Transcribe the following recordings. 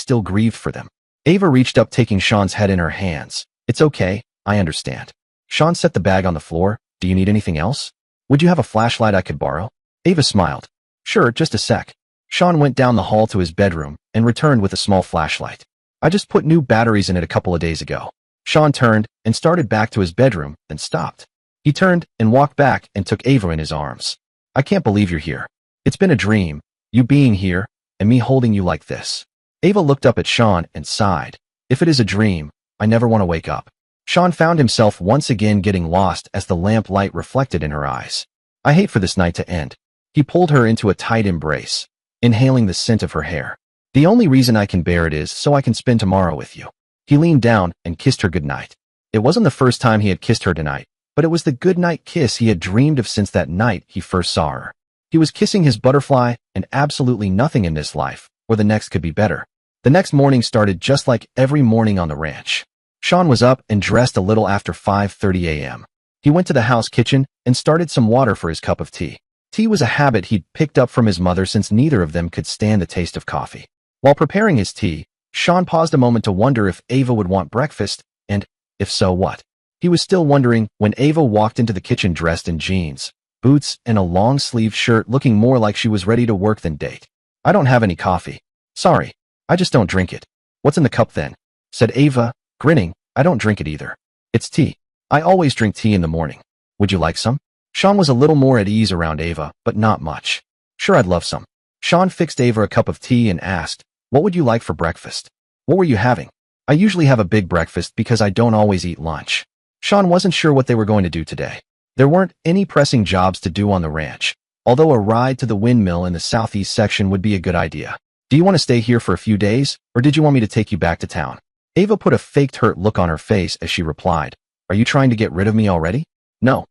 still grieved for them. Ava reached up, taking Sean's head in her hands. It's okay, I understand. Sean set the bag on the floor. Do you need anything else? Would you have a flashlight I could borrow? Ava smiled. Sure, just a sec. Sean went down the hall to his bedroom and returned with a small flashlight. I just put new batteries in it a couple of days ago. Sean turned and started back to his bedroom, then stopped. He turned and walked back and took Ava in his arms. I can't believe you're here. It's been a dream, you being here, and me holding you like this. Ava looked up at Sean and sighed. If it is a dream, I never want to wake up. Sean found himself once again getting lost as the lamp light reflected in her eyes. I hate for this night to end. He pulled her into a tight embrace, inhaling the scent of her hair. The only reason I can bear it is so I can spend tomorrow with you. He leaned down and kissed her goodnight. It wasn't the first time he had kissed her tonight, but it was the goodnight kiss he had dreamed of since that night he first saw her. He was kissing his butterfly, and absolutely nothing in this life or the next could be better. The next morning started just like every morning on the ranch. Sean was up and dressed a little after 5:30 a.m. He went to the house kitchen and started some water for his cup of tea. Tea was a habit he'd picked up from his mother since neither of them could stand the taste of coffee. While preparing his tea, Sean paused a moment to wonder if Ava would want breakfast, and, if so, what? He was still wondering when Ava walked into the kitchen dressed in jeans, boots, and a long-sleeved shirt, looking more like she was ready to work than date. I don't have any coffee. Sorry, I just don't drink it. What's in the cup then? Said Ava, grinning. I don't drink it either. It's tea. I always drink tea in the morning. Would you like some? Sean was a little more at ease around Ava, but not much. Sure, I'd love some. Sean fixed Ava a cup of tea and asked, what would you like for breakfast? What were you having? I usually have a big breakfast because I don't always eat lunch. Sean wasn't sure what they were going to do today. There weren't any pressing jobs to do on the ranch, although a ride to the windmill in the southeast section would be a good idea. Do you want to stay here for a few days, or did you want me to take you back to town? Ava put a faked hurt look on her face as she replied, are you trying to get rid of me already? No,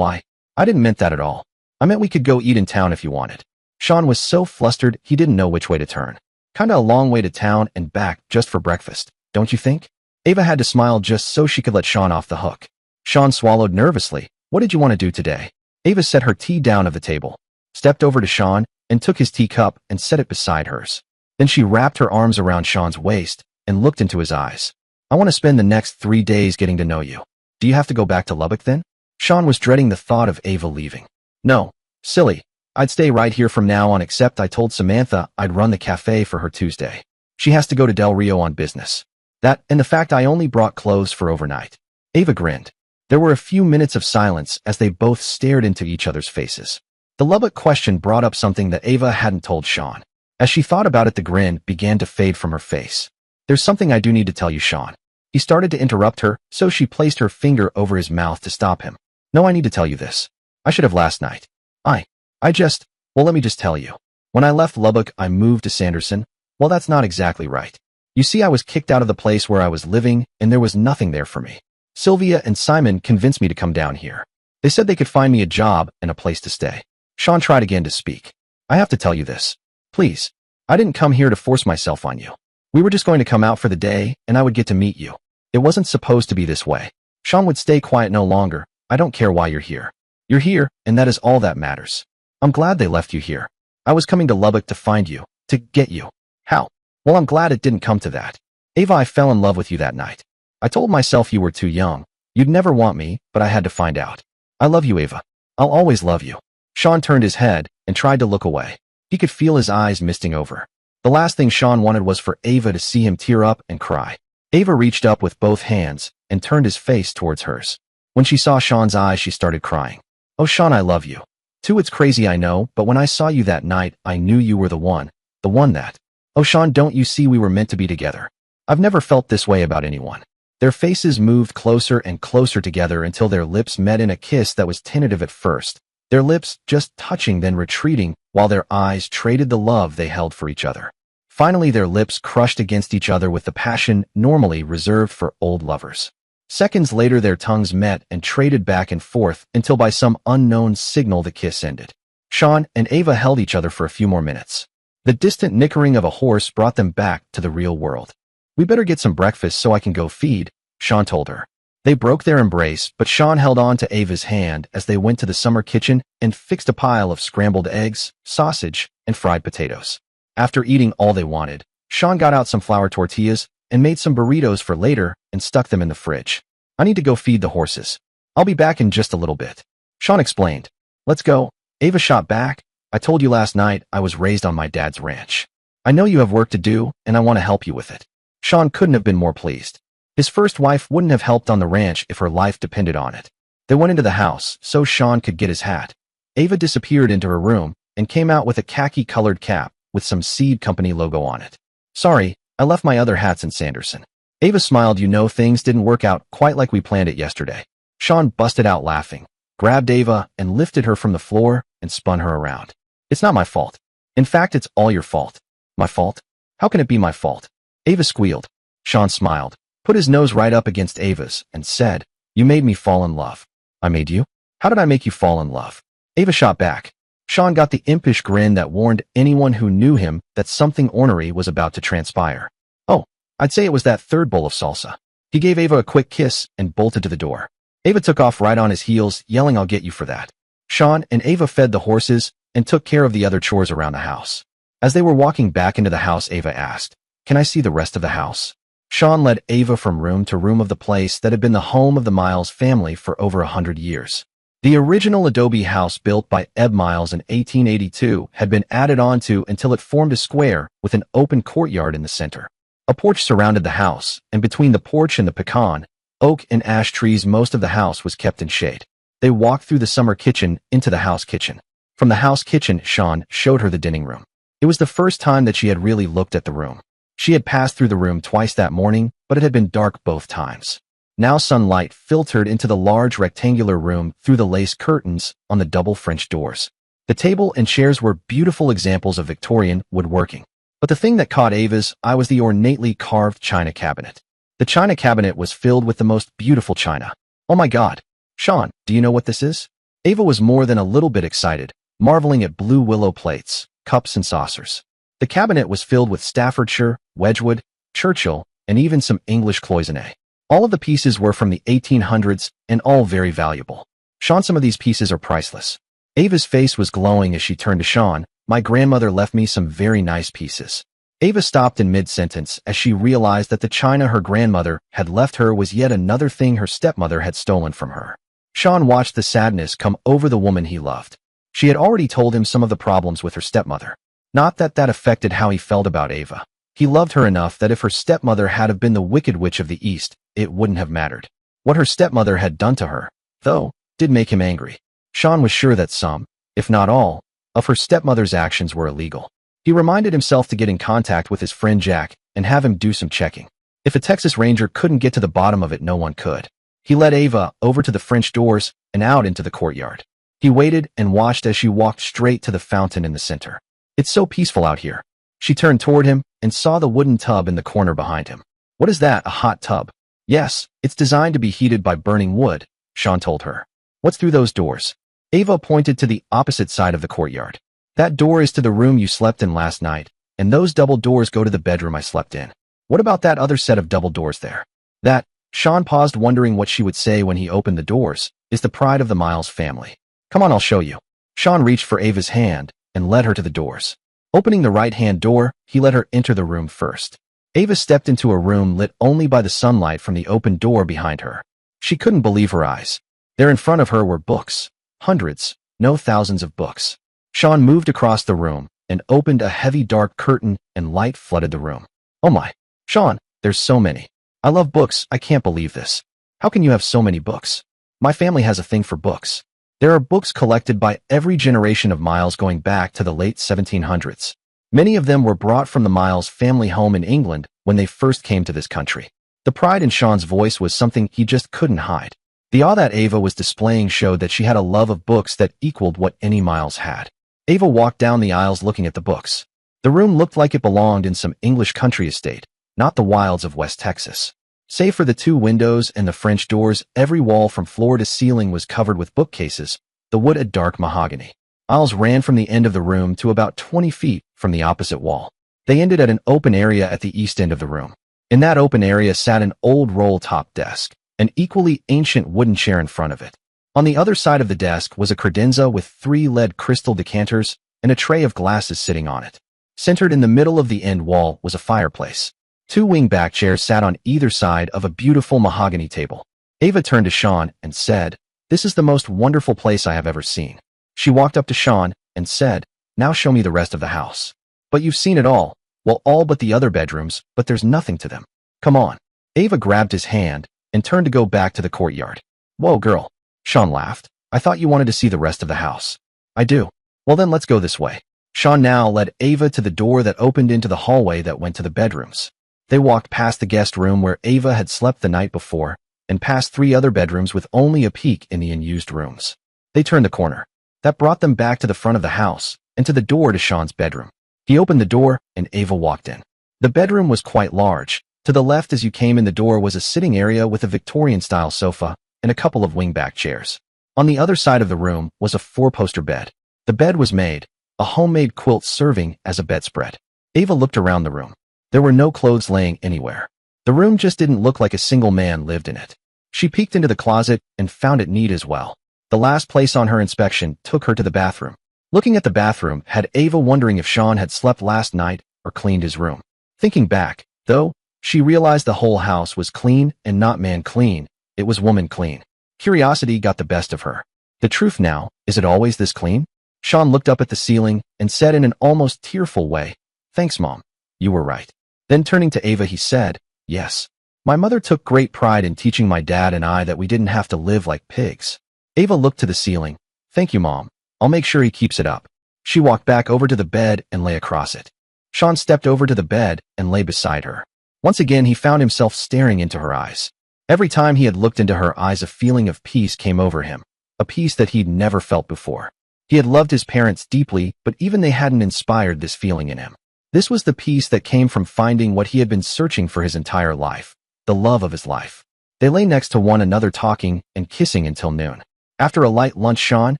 I didn't mean that at all. I meant we could go eat in town if you wanted. Sean was so flustered he didn't know which way to turn. Kinda a long way to town and back just for breakfast, don't you think? Ava had to smile just so she could let Sean off the hook. Sean swallowed nervously. What did you want to do today? Ava set her tea down at the table, stepped over to Sean, and took his teacup and set it beside hers. Then she wrapped her arms around Sean's waist and looked into his eyes. I want to spend the next 3 days getting to know you. Do you have to go back to Lubbock then? Sean was dreading the thought of Ava leaving. No, silly. I'd stay right here from now on, except I told Samantha I'd run the cafe for her Tuesday. She has to go to Del Rio on business. That and the fact I only brought clothes for overnight. Ava grinned. There were a few minutes of silence as they both stared into each other's faces. The Lubbock question brought up something that Ava hadn't told Sean. As she thought about it, the grin began to fade from her face. There's something I do need to tell you, Sean. He started to interrupt her, so she placed her finger over his mouth to stop him. No, I need to tell you this. I should have last night. Well, let me just tell you. When I left Lubbock, I moved to Sanderson. Well, that's not exactly right. You see, I was kicked out of the place where I was living, and there was nothing there for me. Sylvia and Simon convinced me to come down here. They said they could find me a job and a place to stay. Sean tried again to speak. I have to tell you this. Please. I didn't come here to force myself on you. We were just going to come out for the day, and I would get to meet you. It wasn't supposed to be this way. Sean would stay quiet no longer. I don't care why you're here. You're here, and that is all that matters. I'm glad they left you here. I was coming to Lubbock to find you, to get you. How? Well, I'm glad it didn't come to that. Ava, I fell in love with you that night. I told myself you were too young. You'd never want me, but I had to find out. I love you, Ava. I'll always love you. Sean turned his head and tried to look away. He could feel his eyes misting over. The last thing Sean wanted was for Ava to see him tear up and cry. Ava reached up with both hands and turned his face towards hers. When she saw Sean's eyes, she started crying. Oh, Sean, I love you. Too, it's crazy, I know, but when I saw you that night, I knew you were the one that. Oh, Sean, don't you see we were meant to be together? I've never felt this way about anyone. Their faces moved closer and closer together until their lips met in a kiss that was tentative at first, their lips just touching then retreating while their eyes traded the love they held for each other. Finally, their lips crushed against each other with the passion normally reserved for old lovers. Seconds later, their tongues met and traded back and forth until by some unknown signal the kiss ended. Sean and Ava held each other for a few more minutes. The distant nickering of a horse brought them back to the real world. We better get some breakfast so I can go feed, Sean told her. They broke their embrace, but Sean held on to Ava's hand as they went to the summer kitchen and fixed a pile of scrambled eggs, sausage, and fried potatoes. After eating all they wanted, Sean got out some flour tortillas and made some burritos for later and stuck them in the fridge. I need to go feed the horses. I'll be back in just a little bit. Sean explained. Let's go. Ava shot back. I told you last night I was raised on my dad's ranch. I know you have work to do, and I want to help you with it. Sean couldn't have been more pleased. His first wife wouldn't have helped on the ranch if her life depended on it. They went into the house so Sean could get his hat. Ava disappeared into her room and came out with a khaki-colored cap with some seed company logo on it. Sorry, I left my other hats in Sanderson. Ava smiled. You know, things didn't work out quite like we planned it yesterday. Sean busted out laughing, grabbed Ava and lifted her from the floor and spun her around. It's not my fault. In fact, it's all your fault. My fault? How can it be my fault? Ava squealed. Sean smiled, put his nose right up against Ava's, and said, You made me fall in love. I made you? How did I make you fall in love? Ava shot back. Sean got the impish grin that warned anyone who knew him that something ornery was about to transpire. Oh, I'd say it was that third bowl of salsa. He gave Ava a quick kiss and bolted to the door. Ava took off right on his heels, yelling, I'll get you for that. Sean and Ava fed the horses and took care of the other chores around the house. As they were walking back into the house, Ava asked, Can I see the rest of the house? Sean led Ava from room to room of the place that had been the home of the Miles family for over 100 years. The original adobe house built by Eb Miles in 1882 had been added onto until it formed a square with an open courtyard in the center. A porch surrounded the house, and between the porch and the pecan, oak and ash trees most of the house was kept in shade. They walked through the summer kitchen into the house kitchen. From the house kitchen, Sean showed her the dining room. It was the first time that she had really looked at the room. She had passed through the room twice that morning, but it had been dark both times. Now sunlight filtered into the large rectangular room through the lace curtains on the double French doors. The table and chairs were beautiful examples of Victorian woodworking. But the thing that caught Ava's eye was the ornately carved china cabinet. The china cabinet was filled with the most beautiful china. Oh my God. Sean, do you know what this is? Ava was more than a little bit excited, marveling at blue willow plates, cups and saucers. The cabinet was filled with Staffordshire, Wedgwood, Churchill, and even some English cloisonne. All of the pieces were from the 1800s and all very valuable. Sean, some of these pieces are priceless. Ava's face was glowing as she turned to Sean. My grandmother left me some very nice pieces. Ava stopped in mid-sentence as she realized that the china her grandmother had left her was yet another thing her stepmother had stolen from her. Sean watched the sadness come over the woman he loved. She had already told him some of the problems with her stepmother. Not that that affected how he felt about Ava. He loved her enough that if her stepmother had have been the Wicked Witch of the East, it wouldn't have mattered. What her stepmother had done to her, though, did make him angry. Sean was sure that some, if not all, of her stepmother's actions were illegal. He reminded himself to get in contact with his friend Jack and have him do some checking. If a Texas Ranger couldn't get to the bottom of it, no one could. He led Ava over to the French doors and out into the courtyard. He waited and watched as she walked straight to the fountain in the center. It's so peaceful out here. She turned toward him and saw the wooden tub in the corner behind him. What is that, a hot tub? Yes, it's designed to be heated by burning wood, Sean told her. What's through those doors? Ava pointed to the opposite side of the courtyard. That door is to the room you slept in last night, and those double doors go to the bedroom I slept in. What about that other set of double doors there? That, Sean paused, wondering what she would say when he opened the doors, is the pride of the Miles family. Come on, I'll show you. Sean reached for Ava's hand and led her to the doors. Opening the right-hand door, he let her enter the room first. Ava stepped into a room lit only by the sunlight from the open door behind her. She couldn't believe her eyes. There in front of her were books. Hundreds, no thousands of books. Sean moved across the room and opened a heavy dark curtain, and light flooded the room. Oh my, Sean, there's so many. I love books, I can't believe this. How can you have so many books? My family has a thing for books. There are books collected by every generation of Miles going back to the late 1700s. Many of them were brought from the Miles family home in England when they first came to this country. The pride in Sean's voice was something he just couldn't hide. The awe that Ava was displaying showed that she had a love of books that equaled what any Miles had. Ava walked down the aisles looking at the books. The room looked like it belonged in some English country estate, not the wilds of West Texas. Save for the two windows and the French doors, every wall from floor to ceiling was covered with bookcases, the wood a dark mahogany. Aisles ran from the end of the room to about 20 feet from the opposite wall. They ended at an open area at the east end of the room. In that open area sat an old roll-top desk, an equally ancient wooden chair in front of it. On the other side of the desk was a credenza with 3 lead crystal decanters and a tray of glasses sitting on it. Centered in the middle of the end wall was a fireplace. Two wingback chairs sat on either side of a beautiful mahogany table. Ava turned to Sean and said, "This is the most wonderful place I have ever seen." She walked up to Sean and said, "Now show me the rest of the house." "But you've seen it all." "Well, all but the other bedrooms, but there's nothing to them. Come on." Ava grabbed his hand and turned to go back to the courtyard. "Whoa, girl." Sean laughed. "I thought you wanted to see the rest of the house." "I do." "Well then let's go this way." Sean now led Ava to the door that opened into the hallway that went to the bedrooms. They walked past the guest room where Ava had slept the night before, and past 3 other bedrooms with only a peek in the unused rooms. They turned the corner. That brought them back to the front of the house, and to the door to Sean's bedroom. He opened the door, and Ava walked in. The bedroom was quite large. To the left as you came in the door was a sitting area with a Victorian-style sofa and a couple of wingback chairs. On the other side of the room was a 4-poster bed. The bed was made, a homemade quilt serving as a bedspread. Ava looked around the room. There were no clothes laying anywhere. The room just didn't look like a single man lived in it. She peeked into the closet and found it neat as well. The last place on her inspection took her to the bathroom. Looking at the bathroom had Ava wondering if Sean had slept last night or cleaned his room. Thinking back, though, she realized the whole house was clean and not man clean, it was woman clean. Curiosity got the best of her. The truth now, is it always this clean? Sean looked up at the ceiling and said in an almost tearful way, "Thanks, Mom. You were right." Then turning to Ava he said, "Yes. My mother took great pride in teaching my dad and I that we didn't have to live like pigs." Ava looked to the ceiling. "Thank you, Mom. I'll make sure he keeps it up." She walked back over to the bed and lay across it. Sean stepped over to the bed and lay beside her. Once again he found himself staring into her eyes. Every time he had looked into her eyes a feeling of peace came over him, a peace that he'd never felt before. He had loved his parents deeply, but even they hadn't inspired this feeling in him. This was the peace that came from finding what he had been searching for his entire life, the love of his life. They lay next to one another talking and kissing until noon. After a light lunch Sean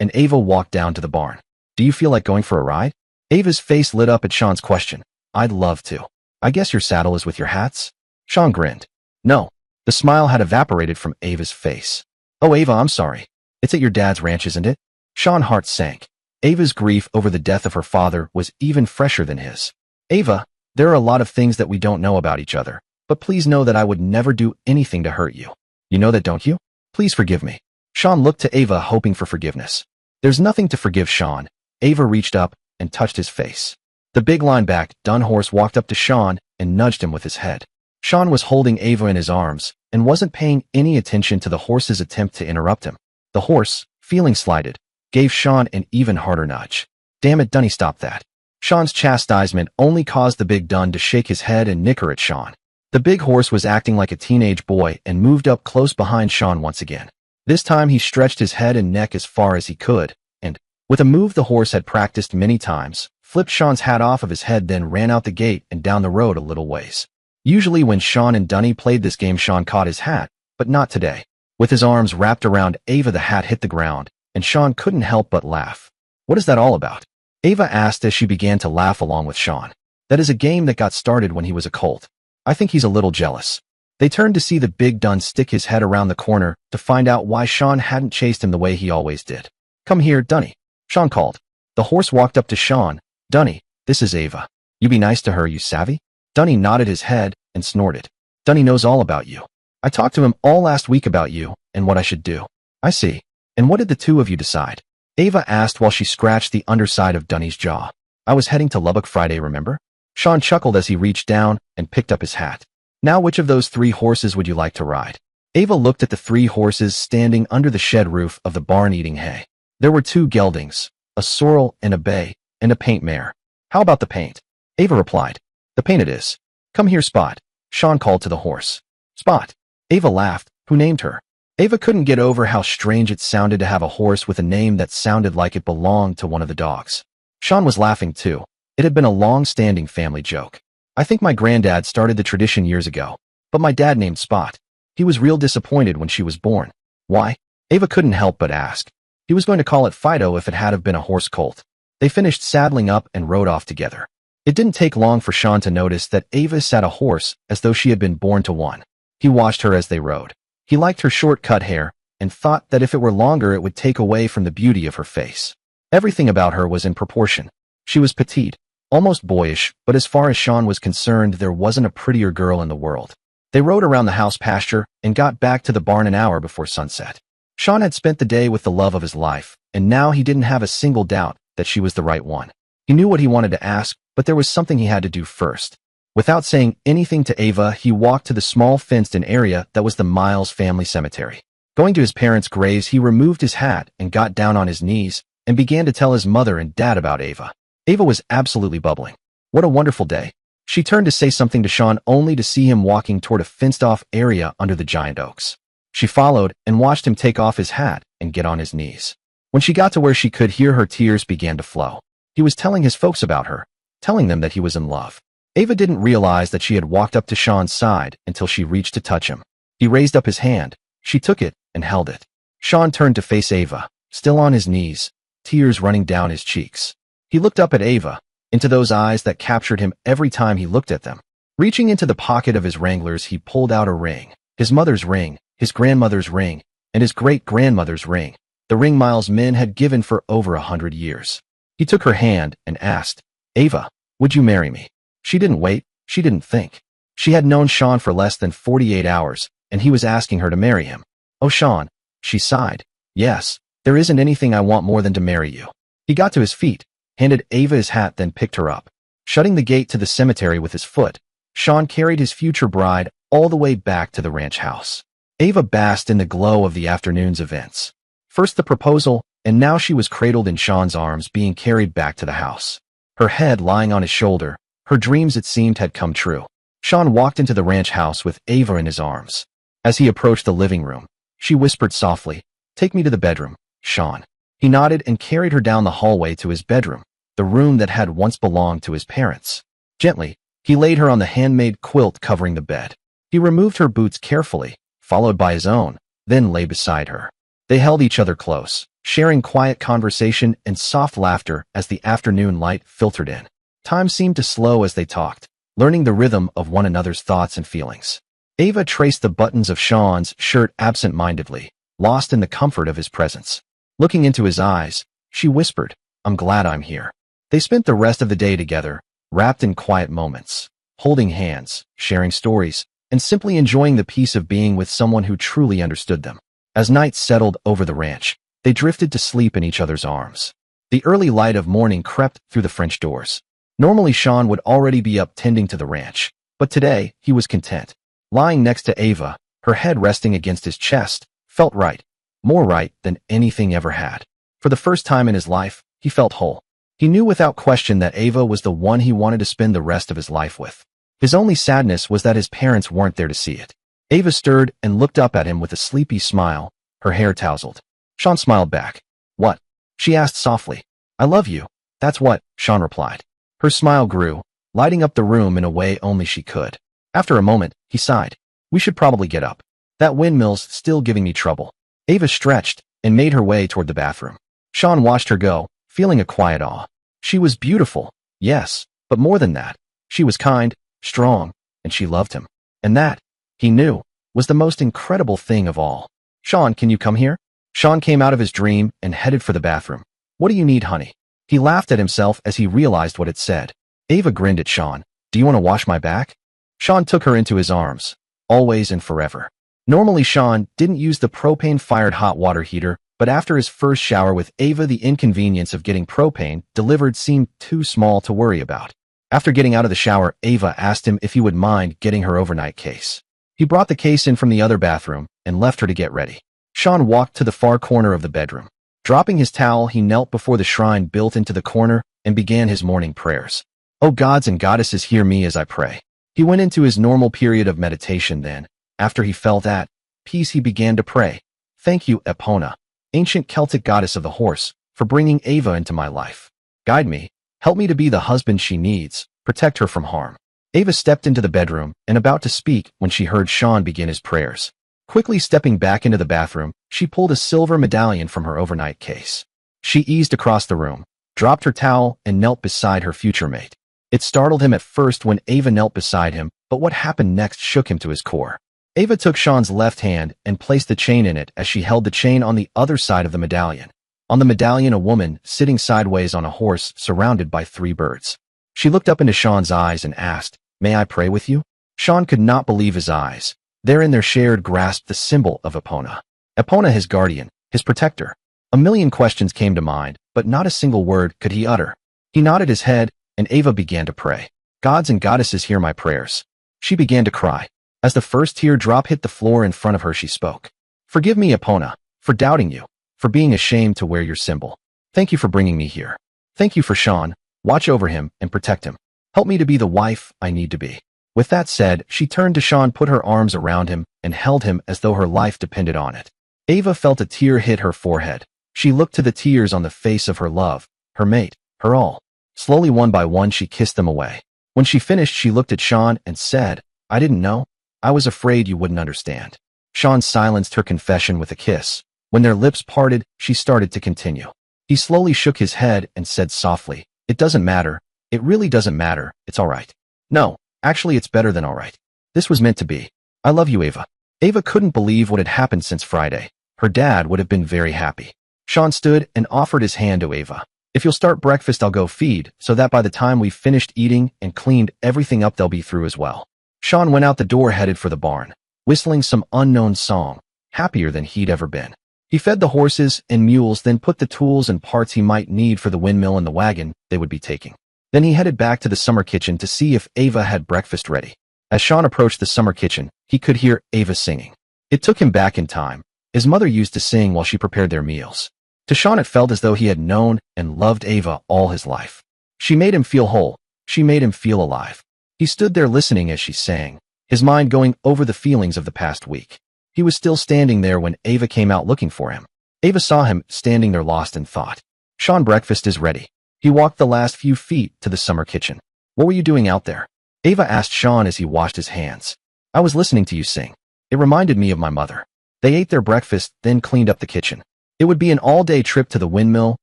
and Ava walked down to the barn. "Do you feel like going for a ride?" Ava's face lit up at Sean's question. "I'd love to. I guess your saddle is with your hats?" Sean grinned. "No." The smile had evaporated from Ava's face. "Oh, Ava, I'm sorry. It's at your dad's ranch, isn't it?" Sean's heart sank. Ava's grief over the death of her father was even fresher than his. "Ava, there are a lot of things that we don't know about each other, but please know that I would never do anything to hurt you. You know that, don't you? Please forgive me." Sean looked to Ava hoping for forgiveness. "There's nothing to forgive, Sean." Ava reached up and touched his face. The big lineback dun horse walked up to Sean and nudged him with his head. Sean was holding Ava in his arms and wasn't paying any attention to the horse's attempt to interrupt him. The horse, feeling slighted, gave Sean an even harder nudge. "Damn it, Dunny, stop that." Sean's chastisement only caused the big dun to shake his head and nicker at Sean. The big horse was acting like a teenage boy and moved up close behind Sean once again. This time he stretched his head and neck as far as he could, and, with a move the horse had practiced many times, flipped Sean's hat off of his head then ran out the gate and down the road a little ways. Usually when Sean and Dunny played this game Sean caught his hat, but not today. With his arms wrapped around Ava the hat hit the ground, and Sean couldn't help but laugh. "What is that all about?" Ava asked as she began to laugh along with Sean. "That is a game that got started when he was a colt. I think he's a little jealous." They turned to see the big dun stick his head around the corner to find out why Sean hadn't chased him the way he always did. "Come here, Dunny," Sean called. The horse walked up to Sean. "Dunny, this is Ava. You be nice to her, you savvy?" Dunny nodded his head and snorted. "Dunny knows all about you. I talked to him all last week about you and what I should do." "I see. And what did the two of you decide?" Ava asked while she scratched the underside of Dunny's jaw. "I was heading to Lubbock Friday, remember?" Sean chuckled as he reached down and picked up his hat. "Now which of those 3 horses would you like to ride?" Ava looked at the 3 horses standing under the shed roof of the barn eating hay. There were 2 geldings, a sorrel and a bay, and a paint mare. "How about the paint?" Ava replied. "The paint it is. Come here, Spot," Sean called to the horse. "Spot." Ava laughed. Who named her? Ava couldn't get over how strange it sounded to have a horse with a name that sounded like it belonged to one of the dogs. Sean was laughing too. It had been a long-standing family joke. "I think my granddad started the tradition years ago, but my dad named Spot. He was real disappointed when she was born." "Why?" Ava couldn't help but ask. "He was going to call it Fido if it had have been a horse colt." They finished saddling up and rode off together. It didn't take long for Sean to notice that Ava sat a horse as though she had been born to one. He watched her as they rode. He liked her short-cut hair and thought that if it were longer it would take away from the beauty of her face. Everything about her was in proportion. She was petite, almost boyish, but as far as Sean was concerned, there wasn't a prettier girl in the world. They rode around the house pasture and got back to the barn an hour before sunset. Sean had spent the day with the love of his life, and now he didn't have a single doubt that she was the right one. He knew what he wanted to ask, but there was something he had to do first. Without saying anything to Ava, he walked to the small fenced-in area that was the Miles family cemetery. Going to his parents' graves, he removed his hat and got down on his knees and began to tell his mother and dad about Ava. Ava was absolutely bubbling. What a wonderful day. She turned to say something to Sean only to see him walking toward a fenced-off area under the giant oaks. She followed and watched him take off his hat and get on his knees. When she got to where she could hear, her tears began to flow. He was telling his folks about her, telling them that he was in love. Ava didn't realize that she had walked up to Sean's side until she reached to touch him. He raised up his hand. She took it and held it. Sean turned to face Ava, still on his knees, tears running down his cheeks. He looked up at Ava, into those eyes that captured him every time he looked at them. Reaching into the pocket of his Wranglers, he pulled out a ring. His mother's ring, his grandmother's ring, and his great-grandmother's ring. The ring Miles' men had given for over 100 years. He took her hand and asked, "Ava, would you marry me?" She didn't wait. She didn't think. She had known Sean for less than 48 hours, and he was asking her to marry him. "Oh, Sean," she sighed. "Yes, there isn't anything I want more than to marry you." He got to his feet, handed Ava his hat, then picked her up. Shutting the gate to the cemetery with his foot, Sean carried his future bride all the way back to the ranch house. Ava basked in the glow of the afternoon's events. First the proposal, and now she was cradled in Sean's arms, being carried back to the house. Her head lying on his shoulder, her dreams, it seemed, had come true. Sean walked into the ranch house with Ava in his arms. As he approached the living room, she whispered softly, "Take me to the bedroom, Sean." He nodded and carried her down the hallway to his bedroom, the room that had once belonged to his parents. Gently, he laid her on the handmade quilt covering the bed. He removed her boots carefully, followed by his own, then lay beside her. They held each other close, sharing quiet conversation and soft laughter as the afternoon light filtered in. Time seemed to slow as they talked, learning the rhythm of one another's thoughts and feelings. Ava traced the buttons of Sean's shirt absent-mindedly, lost in the comfort of his presence. Looking into his eyes, she whispered, "I'm glad I'm here." They spent the rest of the day together, wrapped in quiet moments, holding hands, sharing stories, and simply enjoying the peace of being with someone who truly understood them. As night settled over the ranch, they drifted to sleep in each other's arms. The early light of morning crept through the French doors. Normally Sean would already be up tending to the ranch, but today he was content. Lying next to Ava, her head resting against his chest, felt right, more right than anything ever had. For the first time in his life, he felt whole. He knew without question that Ava was the one he wanted to spend the rest of his life with. His only sadness was that his parents weren't there to see it. Ava stirred and looked up at him with a sleepy smile, her hair tousled. Sean smiled back. "What?" she asked softly. "I love you. That's what," Sean replied. Her smile grew, lighting up the room in a way only she could. After a moment, he sighed. "We should probably get up. That windmill's still giving me trouble." Ava stretched and made her way toward the bathroom. Sean watched her go, feeling a quiet awe. She was beautiful, yes, but more than that. She was kind, strong, and she loved him. And that, he knew, was the most incredible thing of all. "Sean, can you come here?" Sean came out of his dream and headed for the bathroom. "What do you need, honey?" He laughed at himself as he realized what it said. Ava grinned at Sean. "Do you want to wash my back?" Sean took her into his arms, always and forever. Normally Sean didn't use the propane-fired hot water heater, but after his first shower with Ava, the inconvenience of getting propane delivered seemed too small to worry about. After getting out of the shower, Ava asked him if he would mind getting her overnight case. He brought the case in from the other bathroom and left her to get ready. Sean walked to the far corner of the bedroom. Dropping his towel, he knelt before the shrine built into the corner and began his morning prayers. "Oh gods and goddesses, hear me as I pray." He went into his normal period of meditation then. After he felt at peace, he began to pray. "Thank you, Epona, ancient Celtic goddess of the horse, for bringing Ava into my life. Guide me, help me to be the husband she needs, protect her from harm." Ava stepped into the bedroom and about to speak when she heard Sean begin his prayers. Quickly stepping back into the bathroom, she pulled a silver medallion from her overnight case. She eased across the room, dropped her towel, and knelt beside her future mate. It startled him at first when Ava knelt beside him, but what happened next shook him to his core. Ava took Sean's left hand and placed the chain in it as she held the chain on the other side of the medallion. On the medallion, a woman sitting sideways on a horse surrounded by 3 birds. She looked up into Sean's eyes and asked, "May I pray with you?" Sean could not believe his eyes. There in their shared grasp the symbol of Epona. Epona, his guardian, his protector. A million questions came to mind, but not a single word could he utter. He nodded his head, and Ava began to pray. "Gods and goddesses, hear my prayers." She began to cry. As the first tear drop hit the floor in front of her, she spoke. "Forgive me, Epona, for doubting you, for being ashamed to wear your symbol. Thank you for bringing me here. Thank you for Sean. Watch over him and protect him. Help me to be the wife I need to be." With that said, she turned to Sean, put her arms around him, and held him as though her life depended on it. Ava felt a tear hit her forehead. She looked to the tears on the face of her love, her mate, her all. Slowly, one by one, she kissed them away. When she finished, she looked at Sean and said, "I didn't know. I was afraid you wouldn't understand." Sean silenced her confession with a kiss. When their lips parted, she started to continue. He slowly shook his head and said softly, "It doesn't matter. It really doesn't matter. It's all right. No, actually, it's better than all right. This was meant to be. I love you, Ava." Ava couldn't believe what had happened since Friday. Her dad would have been very happy. Sean stood and offered his hand to Ava. "If you'll start breakfast, I'll go feed, so that by the time we've finished eating and cleaned everything up, they'll be through as well." Sean went out the door, headed for the barn, whistling some unknown song, happier than he'd ever been. He fed the horses and mules, then put the tools and parts he might need for the windmill in the wagon they would be taking. Then he headed back to the summer kitchen to see if Ava had breakfast ready. As Sean approached the summer kitchen, he could hear Ava singing. It took him back in time. His mother used to sing while she prepared their meals. To Sean, it felt as though he had known and loved Ava all his life. She made him feel whole. She made him feel alive. He stood there listening as she sang, his mind going over the feelings of the past week. He was still standing there when Ava came out looking for him. Ava saw him standing there lost in thought. "Sean, breakfast is ready." He walked the last few feet to the summer kitchen. "What were you doing out there?" Ava asked Sean as he washed his hands. "I was listening to you sing. It reminded me of my mother." They ate their breakfast, then cleaned up the kitchen. It would be an all-day trip to the windmill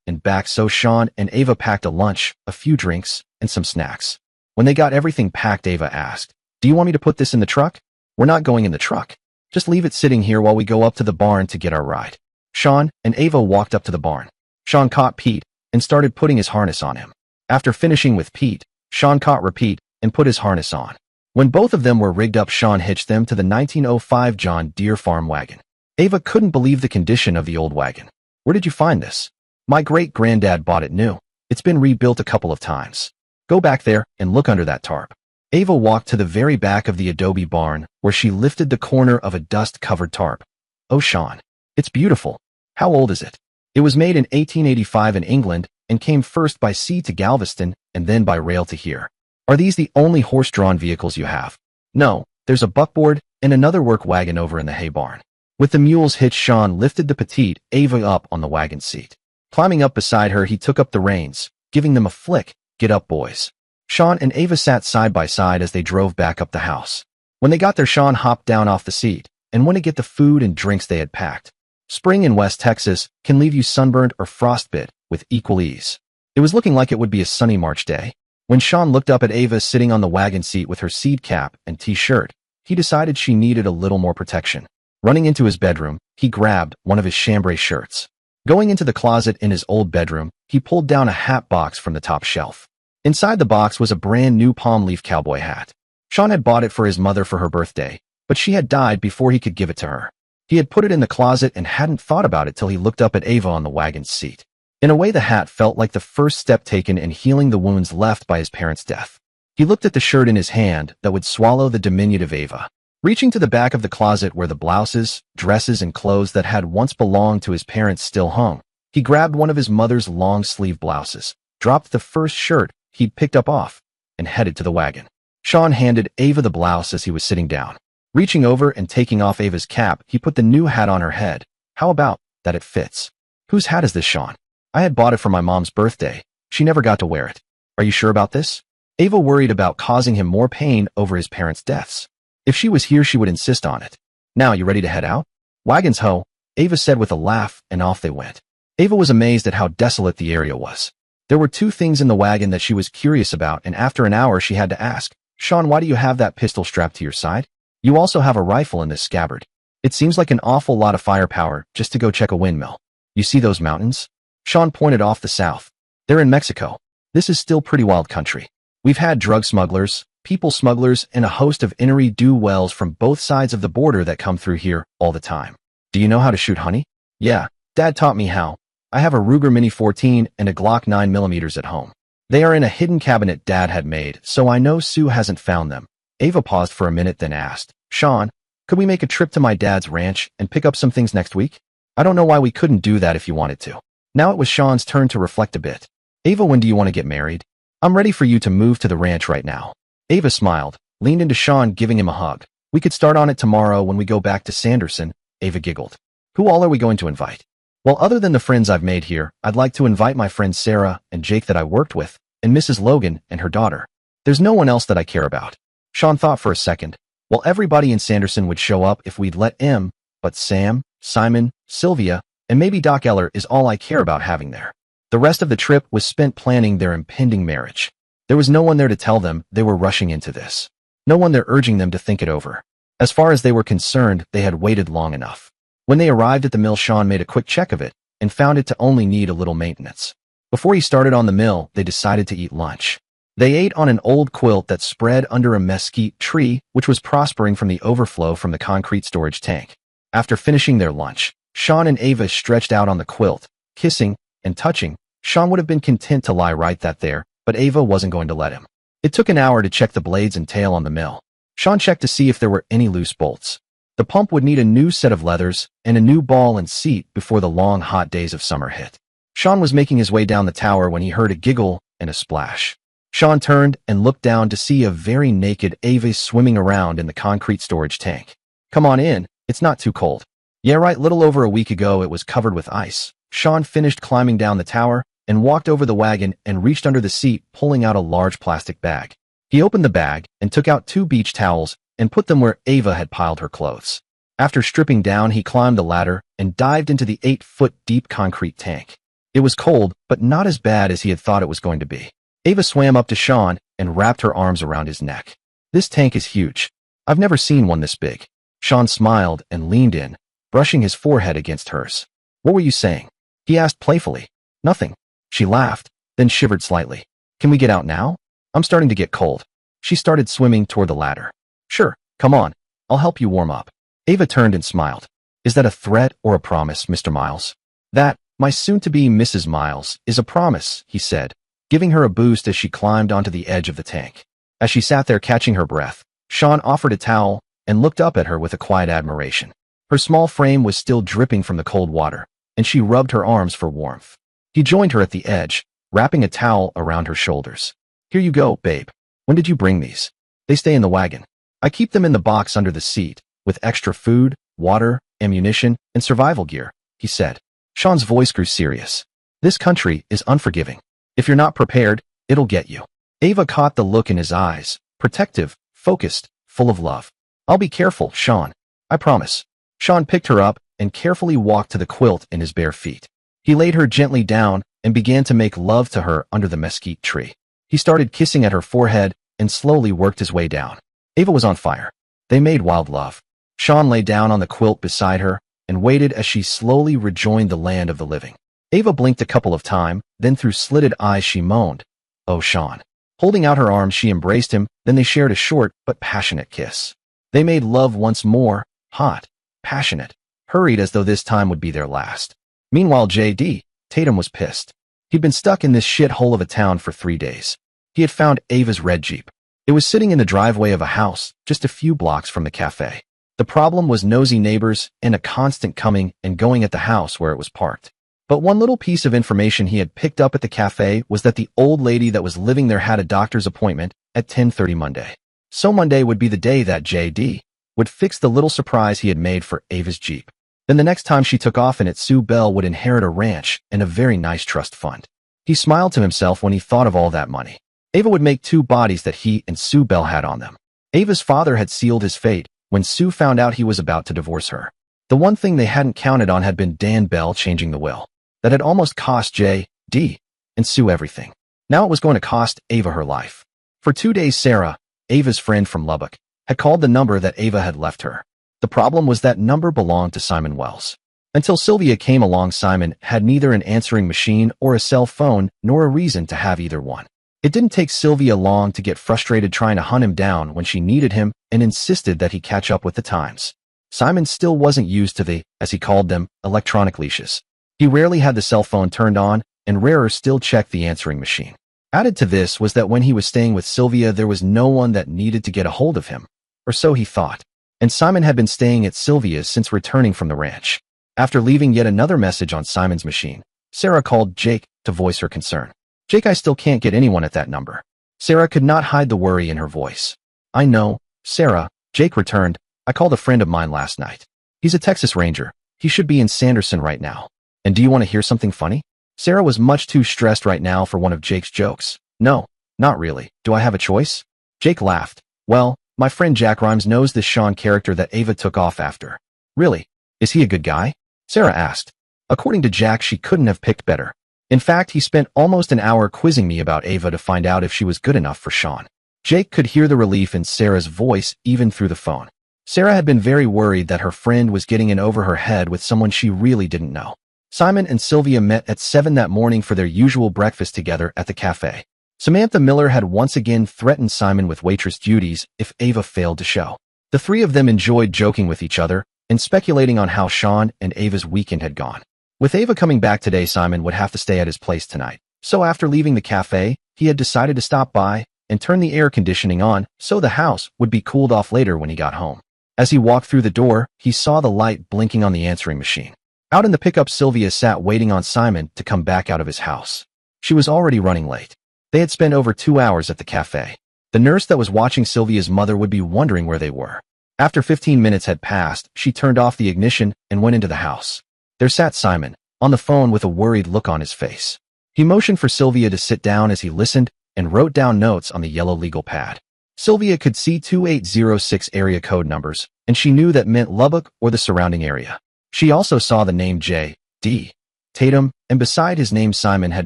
and back, so Sean and Ava packed a lunch, a few drinks, and some snacks. When they got everything packed, Ava asked, "Do you want me to put this in the truck?" "We're not going in the truck. Just leave it sitting here while we go up to the barn to get our ride." Sean and Ava walked up to the barn. Sean caught Pete and started putting his harness on him. After finishing with Pete, Sean caught Repeat and put his harness on. When both of them were rigged up, Sean hitched them to the 1905 John Deere farm wagon. Ava couldn't believe the condition of the old wagon. "Where did you find this?" "My great-granddad bought it new. It's been rebuilt a couple of times. Go back there and look under that tarp." Ava walked to the very back of the adobe barn, where she lifted the corner of a dust-covered tarp. "Oh, Sean, it's beautiful. How old is it?" "It was made in 1885 in England and came first by sea to Galveston and then by rail to here." "Are these the only horse-drawn vehicles you have?" "No, there's a buckboard and another work wagon over in the hay barn." With the mules hitched, Sean lifted the petite Ava up on the wagon seat. Climbing up beside her, he took up the reins, giving them a flick. "Get up, boys." Sean and Ava sat side by side as they drove back up the house. When they got there, Sean hopped down off the seat and went to get the food and drinks they had packed. Spring in West Texas can leave you sunburned or frostbit with equal ease. It was looking like it would be a sunny March day. When Sean looked up at Ava sitting on the wagon seat with her seed cap and t-shirt, he decided she needed a little more protection. Running into his bedroom, he grabbed one of his chambray shirts. Going into the closet in his old bedroom, he pulled down a hat box from the top shelf. Inside the box was a brand new palm leaf cowboy hat. Sean had bought it for his mother for her birthday, but she had died before he could give it to her. He had put it in the closet and hadn't thought about it till he looked up at Ava on the wagon's seat. In a way, the hat felt like the first step taken in healing the wounds left by his parents' death. He looked at the shirt in his hand that would swallow the diminutive Ava. Reaching to the back of the closet where the blouses, dresses, and clothes that had once belonged to his parents still hung, he grabbed one of his mother's long-sleeve blouses, dropped the first shirt he'd picked up off, and headed to the wagon. Sean handed Ava the blouse as he was sitting down. Reaching over and taking off Ava's cap, he put the new hat on her head. "How about that? It fits." "Whose hat is this, Sean?" "I had bought it for my mom's birthday. She never got to wear it." "Are you sure about this?" Ava worried about causing him more pain over his parents' deaths. If she was here, she would insist on it. "Now, you ready to head out?" "Wagons ho," Ava said with a laugh, and off they went. Ava was amazed at how desolate the area was. There were two things in the wagon that she was curious about, and after an hour she had to ask, "Sean, why do you have that pistol strapped to your side? You also have a rifle in this scabbard. It seems like an awful lot of firepower just to go check a windmill. You see those mountains?" Sean pointed off the south. "They're in Mexico. This is still pretty wild country." We've had drug smugglers, people smugglers, and a host of ne'er-do-wells from both sides of the border that come through here all the time. Do you know how to shoot honey? Yeah, Dad taught me how. I have a Ruger Mini 14 and a Glock 9mm at home. They are in a hidden cabinet Dad had made, so I know Sue hasn't found them. Ava paused for a minute then asked, Sean, could we make a trip to my dad's ranch and pick up some things next week? I don't know why we couldn't do that if you wanted to. Now it was Sean's turn to reflect a bit. Ava, when do you want to get married? I'm ready for you to move to the ranch right now. Ava smiled, leaned into Sean, giving him a hug. We could start on it tomorrow when we go back to Sanderson. Ava giggled. Who all are we going to invite? Well, other than the friends I've made here, I'd like to invite my friends Sarah and Jake that I worked with, and Mrs. Logan and her daughter. There's no one else that I care about. Sean thought for a second. Well, everybody in Sanderson would show up if we'd let him, but Sam, Simon, Sylvia, and maybe Doc Eller is all I care about having there. The rest of the trip was spent planning their impending marriage. There was no one there to tell them they were rushing into this. No one there urging them to think it over. As far as they were concerned, they had waited long enough. When they arrived at the mill, Sean made a quick check of it and found it to only need a little maintenance. Before he started on the mill, they decided to eat lunch. They ate on an old quilt that spread under a mesquite tree, which was prospering from the overflow from the concrete storage tank. After finishing their lunch, Sean and Ava stretched out on the quilt, kissing and touching. Sean would have been content to lie right there, but Ava wasn't going to let him. It took an hour to check the blades and tail on the mill. Sean checked to see if there were any loose bolts. The pump would need a new set of leathers and a new ball and seat before the long, hot days of summer hit. Sean was making his way down the tower when he heard a giggle and a splash. Sean turned and looked down to see a very naked Ava swimming around in the concrete storage tank. Come on in, it's not too cold. Yeah, right, little over a week ago it was covered with ice. Sean finished climbing down the tower and walked over the wagon and reached under the seat, pulling out a large plastic bag. He opened the bag and took out 2 beach towels and put them where Ava had piled her clothes. After stripping down, he climbed the ladder and dived into the 8-foot deep concrete tank. It was cold, but not as bad as he had thought it was going to be. Ava swam up to Sean and wrapped her arms around his neck. This tank is huge. I've never seen one this big. Sean smiled and leaned in, brushing his forehead against hers. What were you saying? He asked playfully. Nothing. She laughed, then shivered slightly. Can we get out now? I'm starting to get cold. She started swimming toward the ladder. Sure, come on. I'll help you warm up. Ava turned and smiled. Is that a threat or a promise, Mr. Miles? That, my soon-to-be Mrs. Miles, is a promise, he said, giving her a boost as she climbed onto the edge of the tank. As she sat there catching her breath, Sean offered a towel and looked up at her with a quiet admiration. Her small frame was still dripping from the cold water, and she rubbed her arms for warmth. He joined her at the edge, wrapping a towel around her shoulders. Here you go, babe. When did you bring these? They stay in the wagon. I keep them in the box under the seat, with extra food, water, ammunition, and survival gear, he said. Sean's voice grew serious. This country is unforgiving. If you're not prepared, it'll get you. Ava caught the look in his eyes, protective, focused, full of love. I'll be careful, Sean. I promise. Sean picked her up and carefully walked to the quilt in his bare feet. He laid her gently down and began to make love to her under the mesquite tree. He started kissing at her forehead and slowly worked his way down. Ava was on fire. They made wild love. Sean lay down on the quilt beside her and waited as she slowly rejoined the land of the living. Ava blinked a couple of times, then through slitted eyes she moaned, "Oh, Sean." Holding out her arms, she embraced him, then they shared a short but passionate kiss. They made love once more, hot, passionate, hurried as though this time would be their last. Meanwhile, J.D. Tatum was pissed. He'd been stuck in this shithole of a town for 3 days. He had found Ava's red Jeep. It was sitting in the driveway of a house just a few blocks from the cafe. The problem was nosy neighbors and a constant coming and going at the house where it was parked. But one little piece of information he had picked up at the cafe was that the old lady that was living there had a doctor's appointment at 10:30 Monday. So Monday would be the day that J.D. would fix the little surprise he had made for Ava's Jeep. Then the next time she took off in it, Sue Bell would inherit a ranch and a very nice trust fund. He smiled to himself when he thought of all that money. Ava would make 2 bodies that he and Sue Bell had on them. Ava's father had sealed his fate when Sue found out he was about to divorce her. The one thing they hadn't counted on had been Dan Bell changing the will. That had almost cost J.D. and Sue everything. Now it was going to cost Ava her life. For 2 days, Sarah, Ava's friend from Lubbock, had called the number that Ava had left her. The problem was that number belonged to Simon Wells. Until Sylvia came along, Simon had neither an answering machine or a cell phone, nor a reason to have either one. It didn't take Sylvia long to get frustrated trying to hunt him down when she needed him and insisted that he catch up with the times. Simon still wasn't used to the, as he called them, electronic leashes. He rarely had the cell phone turned on, and rarer still checked the answering machine. Added to this was that when he was staying with Sylvia, there was no one that needed to get a hold of him, or so he thought. And Simon had been staying at Sylvia's since returning from the ranch. After leaving yet another message on Simon's machine, Sarah called Jake to voice her concern. "Jake, I still can't get anyone at that number." Sarah could not hide the worry in her voice. "I know, Sarah," Jake returned. "I called a friend of mine last night. He's a Texas Ranger. He should be in Sanderson right now. And do you want to hear something funny?" Sarah was much too stressed right now for one of Jake's jokes. "No, not really. Do I have a choice?" Jake laughed. "Well, my friend Jack Rhymes knows this Sean character that Ava took off after." "Really? Is he a good guy?" Sarah asked. According to Jack, she couldn't have picked better. In fact, he spent almost an hour quizzing me about Ava to find out if she was good enough for Sean. Jake could hear the relief in Sarah's voice even through the phone. Sarah had been very worried that her friend was getting in over her head with someone she really didn't know. Simon and Sylvia met at 7 that morning for their usual breakfast together at the cafe. Samantha Miller had once again threatened Simon with waitress duties if Ava failed to show. The three of them enjoyed joking with each other and speculating on how Sean and Ava's weekend had gone. With Ava coming back today, Simon would have to stay at his place tonight. So after leaving the cafe, he had decided to stop by and turn the air conditioning on so the house would be cooled off later when he got home. As he walked through the door, he saw the light blinking on the answering machine. Out in the pickup, Sylvia sat waiting on Simon to come back out of his house. She was already running late. They had spent over 2 hours at the cafe. The nurse that was watching Sylvia's mother would be wondering where they were. After 15 minutes had passed, she turned off the ignition and went into the house. There sat Simon, on the phone with a worried look on his face. He motioned for Sylvia to sit down as he listened and wrote down notes on the yellow legal pad. Sylvia could see 2806 area code numbers, and she knew that meant Lubbock or the surrounding area. She also saw the name J.D. Tatum, and beside his name Simon had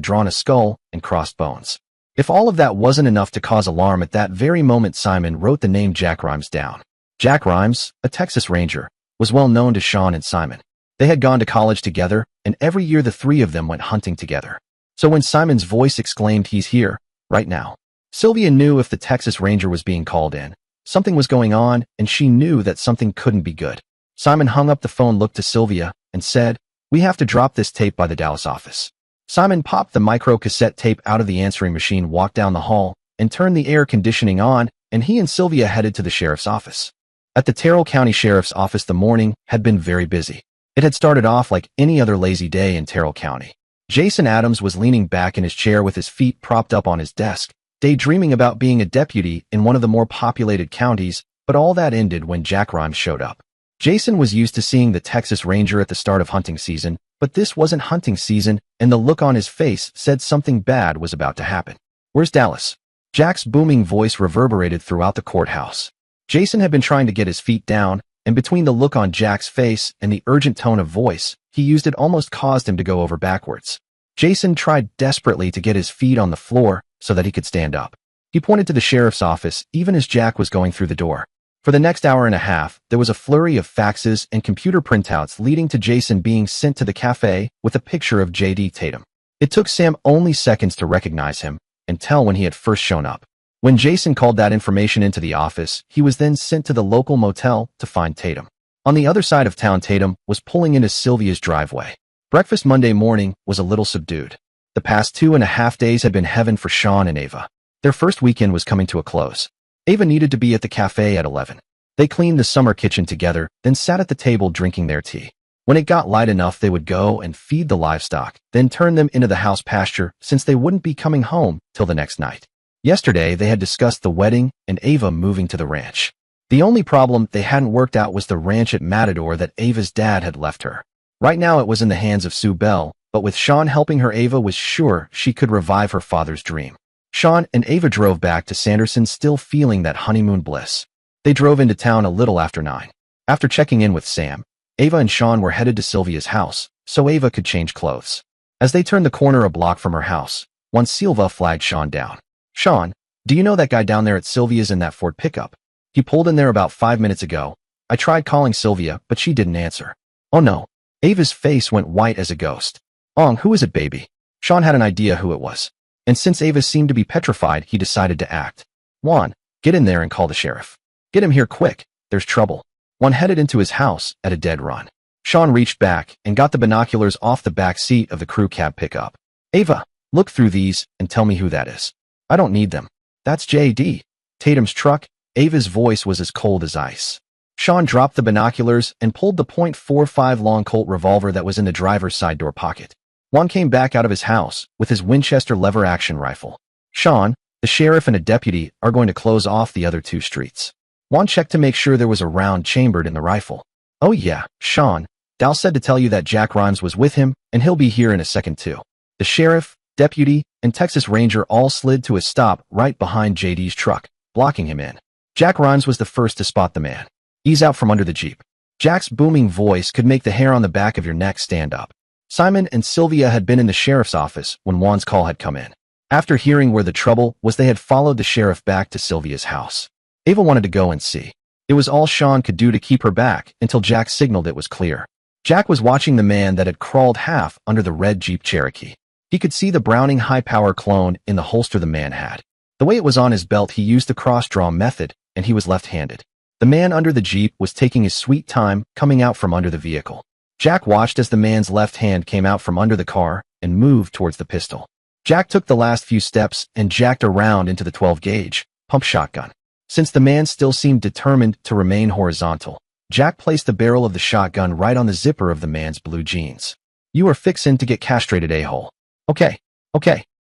drawn a skull and crossed bones. If all of that wasn't enough to cause alarm at that very moment, Simon wrote the name Jack Rhymes down. Jack Rhymes, a Texas Ranger, was well known to Sean and Simon. They had gone to college together, and every year the three of them went hunting together. So when Simon's voice exclaimed, "He's here, right now," Sylvia knew if the Texas Ranger was being called in, something was going on, and she knew that something couldn't be good. Simon hung up the phone, looked to Sylvia, and said, "We have to drop this tape by the Dallas office." Simon popped the micro-cassette tape out of the answering machine, walked down the hall, and turned the air conditioning on, and he and Sylvia headed to the sheriff's office. At the Terrell County Sheriff's Office, the morning had been very busy. It had started off like any other lazy day in Terrell County. Jason Adams was leaning back in his chair with his feet propped up on his desk, daydreaming about being a deputy in one of the more populated counties, but all that ended when Jack Rhymes showed up. Jason was used to seeing the Texas Ranger at the start of hunting season, but this wasn't hunting season, and the look on his face said something bad was about to happen. "Where's Dallas?" Jack's booming voice reverberated throughout the courthouse. Jason had been trying to get his feet down, and between the look on Jack's face and the urgent tone of voice he used, it almost caused him to go over backwards. Jason tried desperately to get his feet on the floor so that he could stand up. He pointed to the sheriff's office even as Jack was going through the door. For the next hour and a half, there was a flurry of faxes and computer printouts leading to Jason being sent to the cafe with a picture of J.D. Tatum. It took Sam only seconds to recognize him and tell when he had first shown up. When Jason called that information into the office, he was then sent to the local motel to find Tatum. On the other side of town, Tatum was pulling into Sylvia's driveway. Breakfast Monday morning was a little subdued. The past 2.5 days had been heaven for Sean and Ava. Their first weekend was coming to a close. Ava needed to be at the cafe at 11. They cleaned the summer kitchen together, then sat at the table drinking their tea. When it got light enough, they would go and feed the livestock, then turn them into the house pasture since they wouldn't be coming home till the next night. Yesterday, they had discussed the wedding and Ava moving to the ranch. The only problem they hadn't worked out was the ranch at Matador that Ava's dad had left her. Right now it was in the hands of Sue Bell, but with Sean helping her, Ava was sure she could revive her father's dream. Sean and Ava drove back to Sanderson, still feeling that honeymoon bliss. They drove into town a little after 9. After checking in with Sam, Ava and Sean were headed to Sylvia's house, so Ava could change clothes. As they turned the corner a block from her house, one Silva flagged Sean down. "Sean, do you know that guy down there at Sylvia's in that Ford pickup? He pulled in there about 5 minutes ago. I tried calling Sylvia, but she didn't answer." "Oh no." Ava's face went white as a ghost. "Who is it, baby?" Sean had an idea who it was. And since Ava seemed to be petrified, he decided to act. Juan, get in there and call the sheriff. Get him here quick. There's trouble. Juan headed into his house at a dead run. Sean reached back and got the binoculars off the back seat of the crew cab pickup. Ava, look through these and tell me who that is. I don't need them. That's J.D. Tatum's truck. Ava's voice was as cold as ice. Sean dropped the binoculars and pulled the .45 long Colt revolver that was in the driver's side door pocket. Juan came back out of his house with his Winchester lever-action rifle. Sean, the sheriff and a deputy are going to close off the other 2 streets. Juan checked to make sure there was a round chambered in the rifle. Oh yeah, Sean, Dal said to tell you that Jack Rhymes was with him, and he'll be here in a second too. The sheriff, deputy, and Texas Ranger all slid to a stop right behind JD's truck, blocking him in. Jack Rhymes was the first to spot the man. Ease out from under the Jeep. Jack's booming voice could make the hair on the back of your neck stand up. Simon and Sylvia had been in the sheriff's office when Juan's call had come in. After hearing where the trouble was, they had followed the sheriff back to Sylvia's house. Ava wanted to go and see. It was all Sean could do to keep her back until Jack signaled it was clear. Jack was watching the man that had crawled half under the red Jeep Cherokee. He could see the Browning high-power clone in the holster the man had. The way it was on his belt, he used the cross-draw method, and he was left-handed. The man under the Jeep was taking his sweet time coming out from under the vehicle. Jack watched as the man's left hand came out from under the car and moved towards the pistol. Jack took the last few steps and jacked around into the 12-gauge pump shotgun. Since the man still seemed determined to remain horizontal, Jack placed the barrel of the shotgun right on the zipper of the man's blue jeans. You are fixin' to get castrated, a-hole. Okay,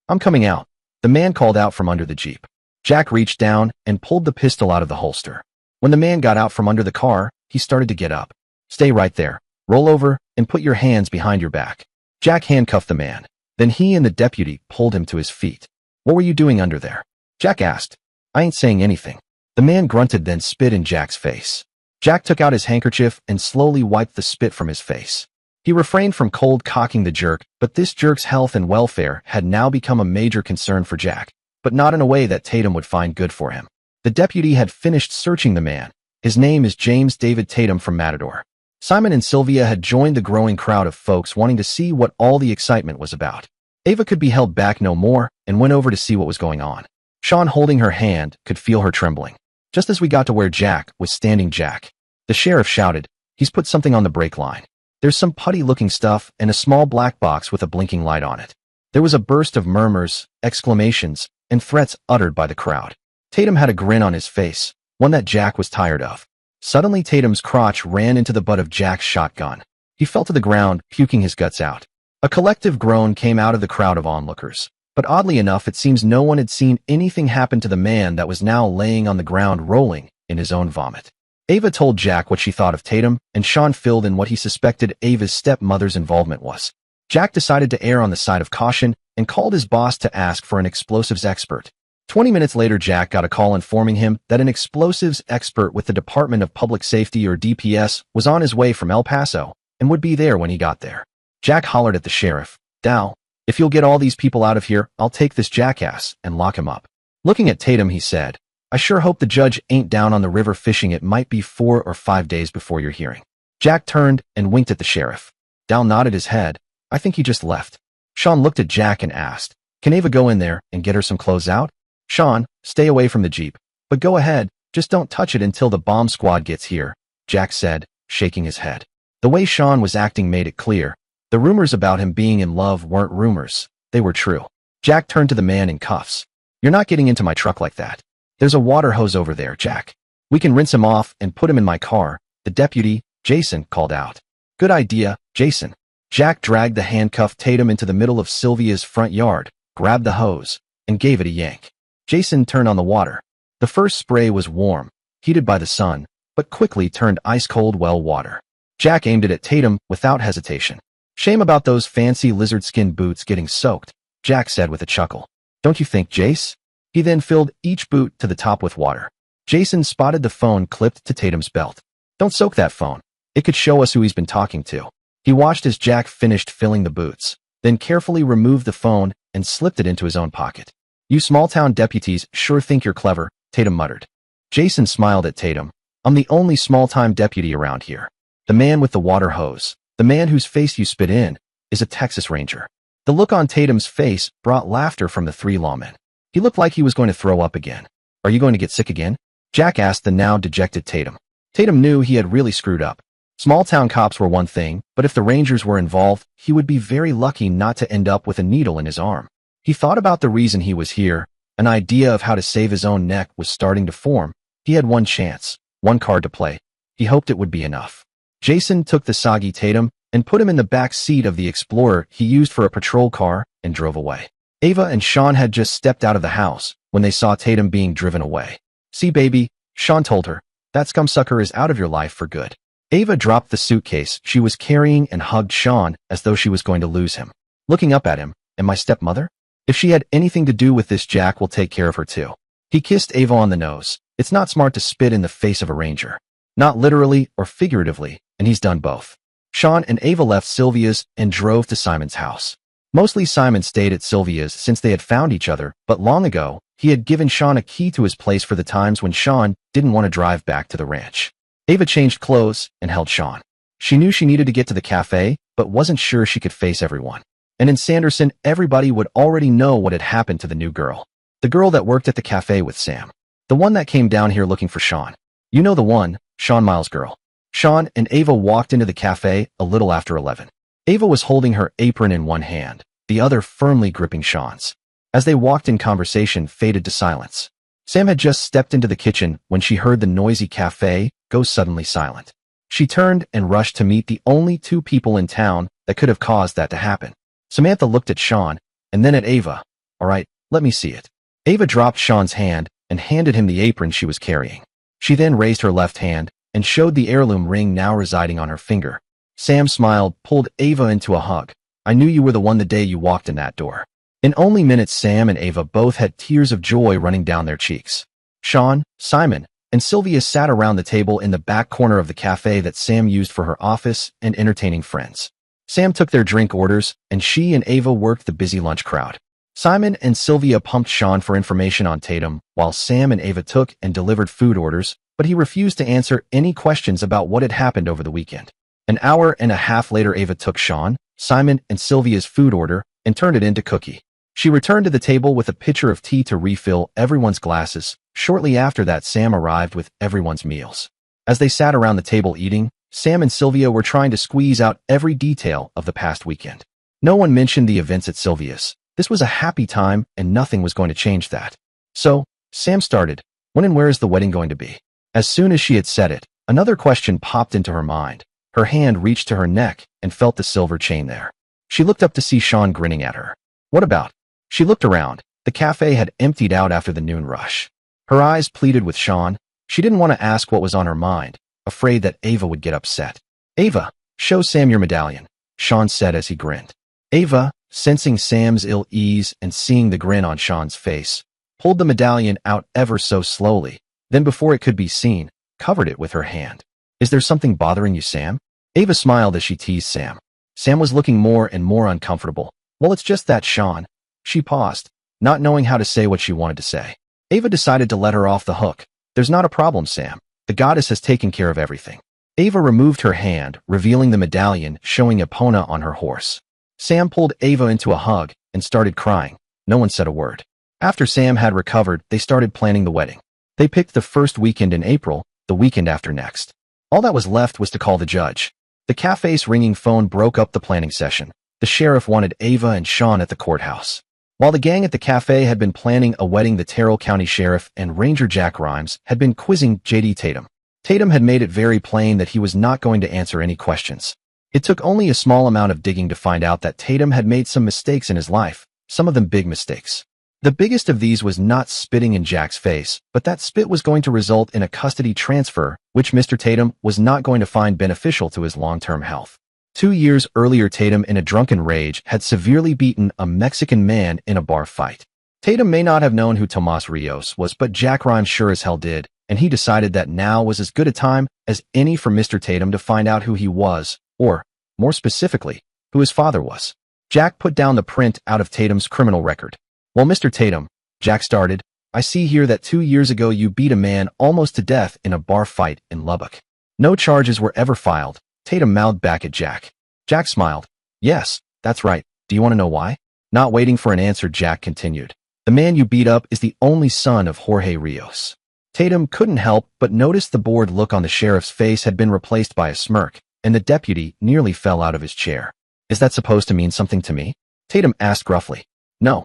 I'm coming out. The man called out from under the Jeep. Jack reached down and pulled the pistol out of the holster. When the man got out from under the car, he started to get up. Stay right there. Roll over and put your hands behind your back. Jack handcuffed the man. Then he and the deputy pulled him to his feet. What were you doing under there? Jack asked. I ain't saying anything. The man grunted, then spit in Jack's face. Jack took out his handkerchief and slowly wiped the spit from his face. He refrained from cold cocking the jerk, but this jerk's health and welfare had now become a major concern for Jack, but not in a way that Tatum would find good for him. The deputy had finished searching the man. His name is James David Tatum from Matador. Simon and Sylvia had joined the growing crowd of folks wanting to see what all the excitement was about. Ava could be held back no more and went over to see what was going on. Sean, holding her hand, could feel her trembling. Just as we got to where Jack was standing, Jack, the sheriff shouted, he's put something on the brake line. There's some putty-looking stuff and a small black box with a blinking light on it. There was a burst of murmurs, exclamations, and threats uttered by the crowd. Tatum had a grin on his face, one that Jack was tired of. Suddenly Tatum's crotch ran into the butt of Jack's shotgun. He fell to the ground, puking his guts out. A collective groan came out of the crowd of onlookers. But oddly enough, it seems no one had seen anything happen to the man that was now laying on the ground rolling in his own vomit. Ava told Jack what she thought of Tatum, and Sean filled in what he suspected Ava's stepmother's involvement was. Jack decided to err on the side of caution and called his boss to ask for an explosives expert. 20 minutes later, Jack got a call informing him that an explosives expert with the Department of Public Safety, or DPS, was on his way from El Paso and would be there when he got there. Jack hollered at the sheriff, Dal, if you'll get all these people out of here, I'll take this jackass and lock him up. Looking at Tatum, he said, I sure hope the judge ain't down on the river fishing. It might be 4 or 5 days before your hearing. Jack turned and winked at the sheriff. Dal nodded his head. I think he just left. Sean looked at Jack and asked, can Ava go in there and get her some clothes out? Sean, stay away from the Jeep. But go ahead, just don't touch it until the bomb squad gets here, Jack said, shaking his head. The way Sean was acting made it clear. The rumors about him being in love weren't rumors. They were true. Jack turned to the man in cuffs. You're not getting into my truck like that. There's a water hose over there, Jack. We can rinse him off and put him in my car, the deputy, Jason, called out. Good idea, Jason. Jack dragged the handcuffed Tatum into the middle of Sylvia's front yard, grabbed the hose, and gave it a yank. Jason turned on the water. The first spray was warm, heated by the sun, but quickly turned ice-cold well water. Jack aimed it at Tatum without hesitation. Shame about those fancy lizard skin boots getting soaked, Jack said with a chuckle. Don't you think, Jace? He then filled each boot to the top with water. Jason spotted the phone clipped to Tatum's belt. Don't soak that phone. It could show us who he's been talking to. He watched as Jack finished filling the boots, then carefully removed the phone and slipped it into his own pocket. You small-town deputies sure think you're clever, Tatum muttered. Jason smiled at Tatum. I'm the only small-time deputy around here. The man with the water hose, the man whose face you spit in, is a Texas Ranger. The look on Tatum's face brought laughter from the three lawmen. He looked like he was going to throw up again. Are you going to get sick again? Jack asked the now dejected Tatum. Tatum knew he had really screwed up. Small-town cops were one thing, but if the Rangers were involved, he would be very lucky not to end up with a needle in his arm. He thought about the reason he was here. An idea of how to save his own neck was starting to form. He had one chance, one card to play. He hoped it would be enough. Jason took the soggy Tatum and put him in the back seat of the Explorer he used for a patrol car and drove away. Ava and Sean had just stepped out of the house when they saw Tatum being driven away. "See, baby," Sean told her, "that scumsucker is out of your life for good." Ava dropped the suitcase she was carrying and hugged Sean as though she was going to lose him. Looking up at him, "And my stepmother? If she had anything to do with this, Jack will take care of her too." He kissed Ava on the nose. It's not smart to spit in the face of a ranger. Not literally or figuratively, and he's done both. Sean and Ava left Sylvia's and drove to Simon's house. Mostly Simon stayed at Sylvia's since they had found each other, but long ago, he had given Sean a key to his place for the times when Sean didn't want to drive back to the ranch. Ava changed clothes and held Sean. She knew she needed to get to the cafe, but wasn't sure she could face everyone. And in Sanderson, everybody would already know what had happened to the new girl. The girl that worked at the cafe with Sam. The one that came down here looking for Sean. You know the one, Sean Miles' girl. Sean and Ava walked into the cafe a little after 11. Ava was holding her apron in one hand, the other firmly gripping Sean's. As they walked in, conversation faded to silence. Sam had just stepped into the kitchen when she heard the noisy cafe go suddenly silent. She turned and rushed to meet the only two people in town that could have caused that to happen. Samantha looked at Sean and then at Ava. "All right, let me see it." Ava dropped Sean's hand and handed him the apron she was carrying. She then raised her left hand and showed the heirloom ring now residing on her finger. Sam smiled, pulled Ava into a hug. "I knew you were the one the day you walked in that door." In only minutes, Sam and Ava both had tears of joy running down their cheeks. Sean, Simon, and Sylvia sat around the table in the back corner of the cafe that Sam used for her office and entertaining friends. Sam took their drink orders, and she and Ava worked the busy lunch crowd. Simon and Sylvia pumped Sean for information on Tatum, while Sam and Ava took and delivered food orders, but he refused to answer any questions about what had happened over the weekend. An hour and a half later, Ava took Sean, Simon, and Sylvia's food order and turned it into Cookie. She returned to the table with a pitcher of tea to refill everyone's glasses. Shortly after that, Sam arrived with everyone's meals. As they sat around the table eating, Sam and Sylvia were trying to squeeze out every detail of the past weekend. No one mentioned the events at Sylvia's. This was a happy time, and nothing was going to change that. So, Sam started, "When and where is the wedding going to be?" As soon as she had said it, another question popped into her mind. Her hand reached to her neck and felt the silver chain there. She looked up to see Sean grinning at her. "What about?" She looked around. The cafe had emptied out after the noon rush. Her eyes pleaded with Sean. She didn't want to ask what was on her mind, afraid that Ava would get upset. "Ava, show Sam your medallion," Sean said as he grinned. Ava, sensing Sam's ill ease and seeing the grin on Sean's face, pulled the medallion out ever so slowly, then before it could be seen, covered it with her hand. "Is there something bothering you, Sam?" Ava smiled as she teased Sam. Sam was looking more and more uncomfortable. "Well, it's just that, Sean." She paused, not knowing how to say what she wanted to say. Ava decided to let her off the hook. "There's not a problem, Sam. The goddess has taken care of everything." Ava removed her hand, revealing the medallion showing Epona on her horse. Sam pulled Ava into a hug and started crying. No one said a word. After Sam had recovered, they started planning the wedding. They picked the first weekend in April, the weekend after next. All that was left was to call the judge. The cafe's ringing phone broke up the planning session. The sheriff wanted Ava and Sean at the courthouse. While the gang at the cafe had been planning a wedding, the Terrell County Sheriff and Ranger Jack Rimes had been quizzing J.D. Tatum. Tatum had made it very plain that he was not going to answer any questions. It took only a small amount of digging to find out that Tatum had made some mistakes in his life, some of them big mistakes. The biggest of these was not spitting in Jack's face, but that spit was going to result in a custody transfer, which Mr. Tatum was not going to find beneficial to his long-term health. 2 years earlier, Tatum, in a drunken rage, had severely beaten a Mexican man in a bar fight. Tatum may not have known who Tomas Rios was, but Jack Rimes sure as hell did, and he decided that now was as good a time as any for Mr. Tatum to find out who he was, or, more specifically, who his father was. Jack put down the print out of Tatum's criminal record. "Well, Mr. Tatum," Jack started, "I see here that 2 years ago you beat a man almost to death in a bar fight in Lubbock. No charges were ever filed." Tatum mouthed back at Jack. Jack smiled. "Yes, that's right. Do you want to know why? Not waiting for an answer, Jack continued. The man you beat up is the only son of Jorge Rios. Tatum couldn't help but notice the bored look on the sheriff's face had been replaced by a smirk, and the deputy nearly fell out of his chair. Is that supposed to mean something to me? Tatum asked gruffly. No,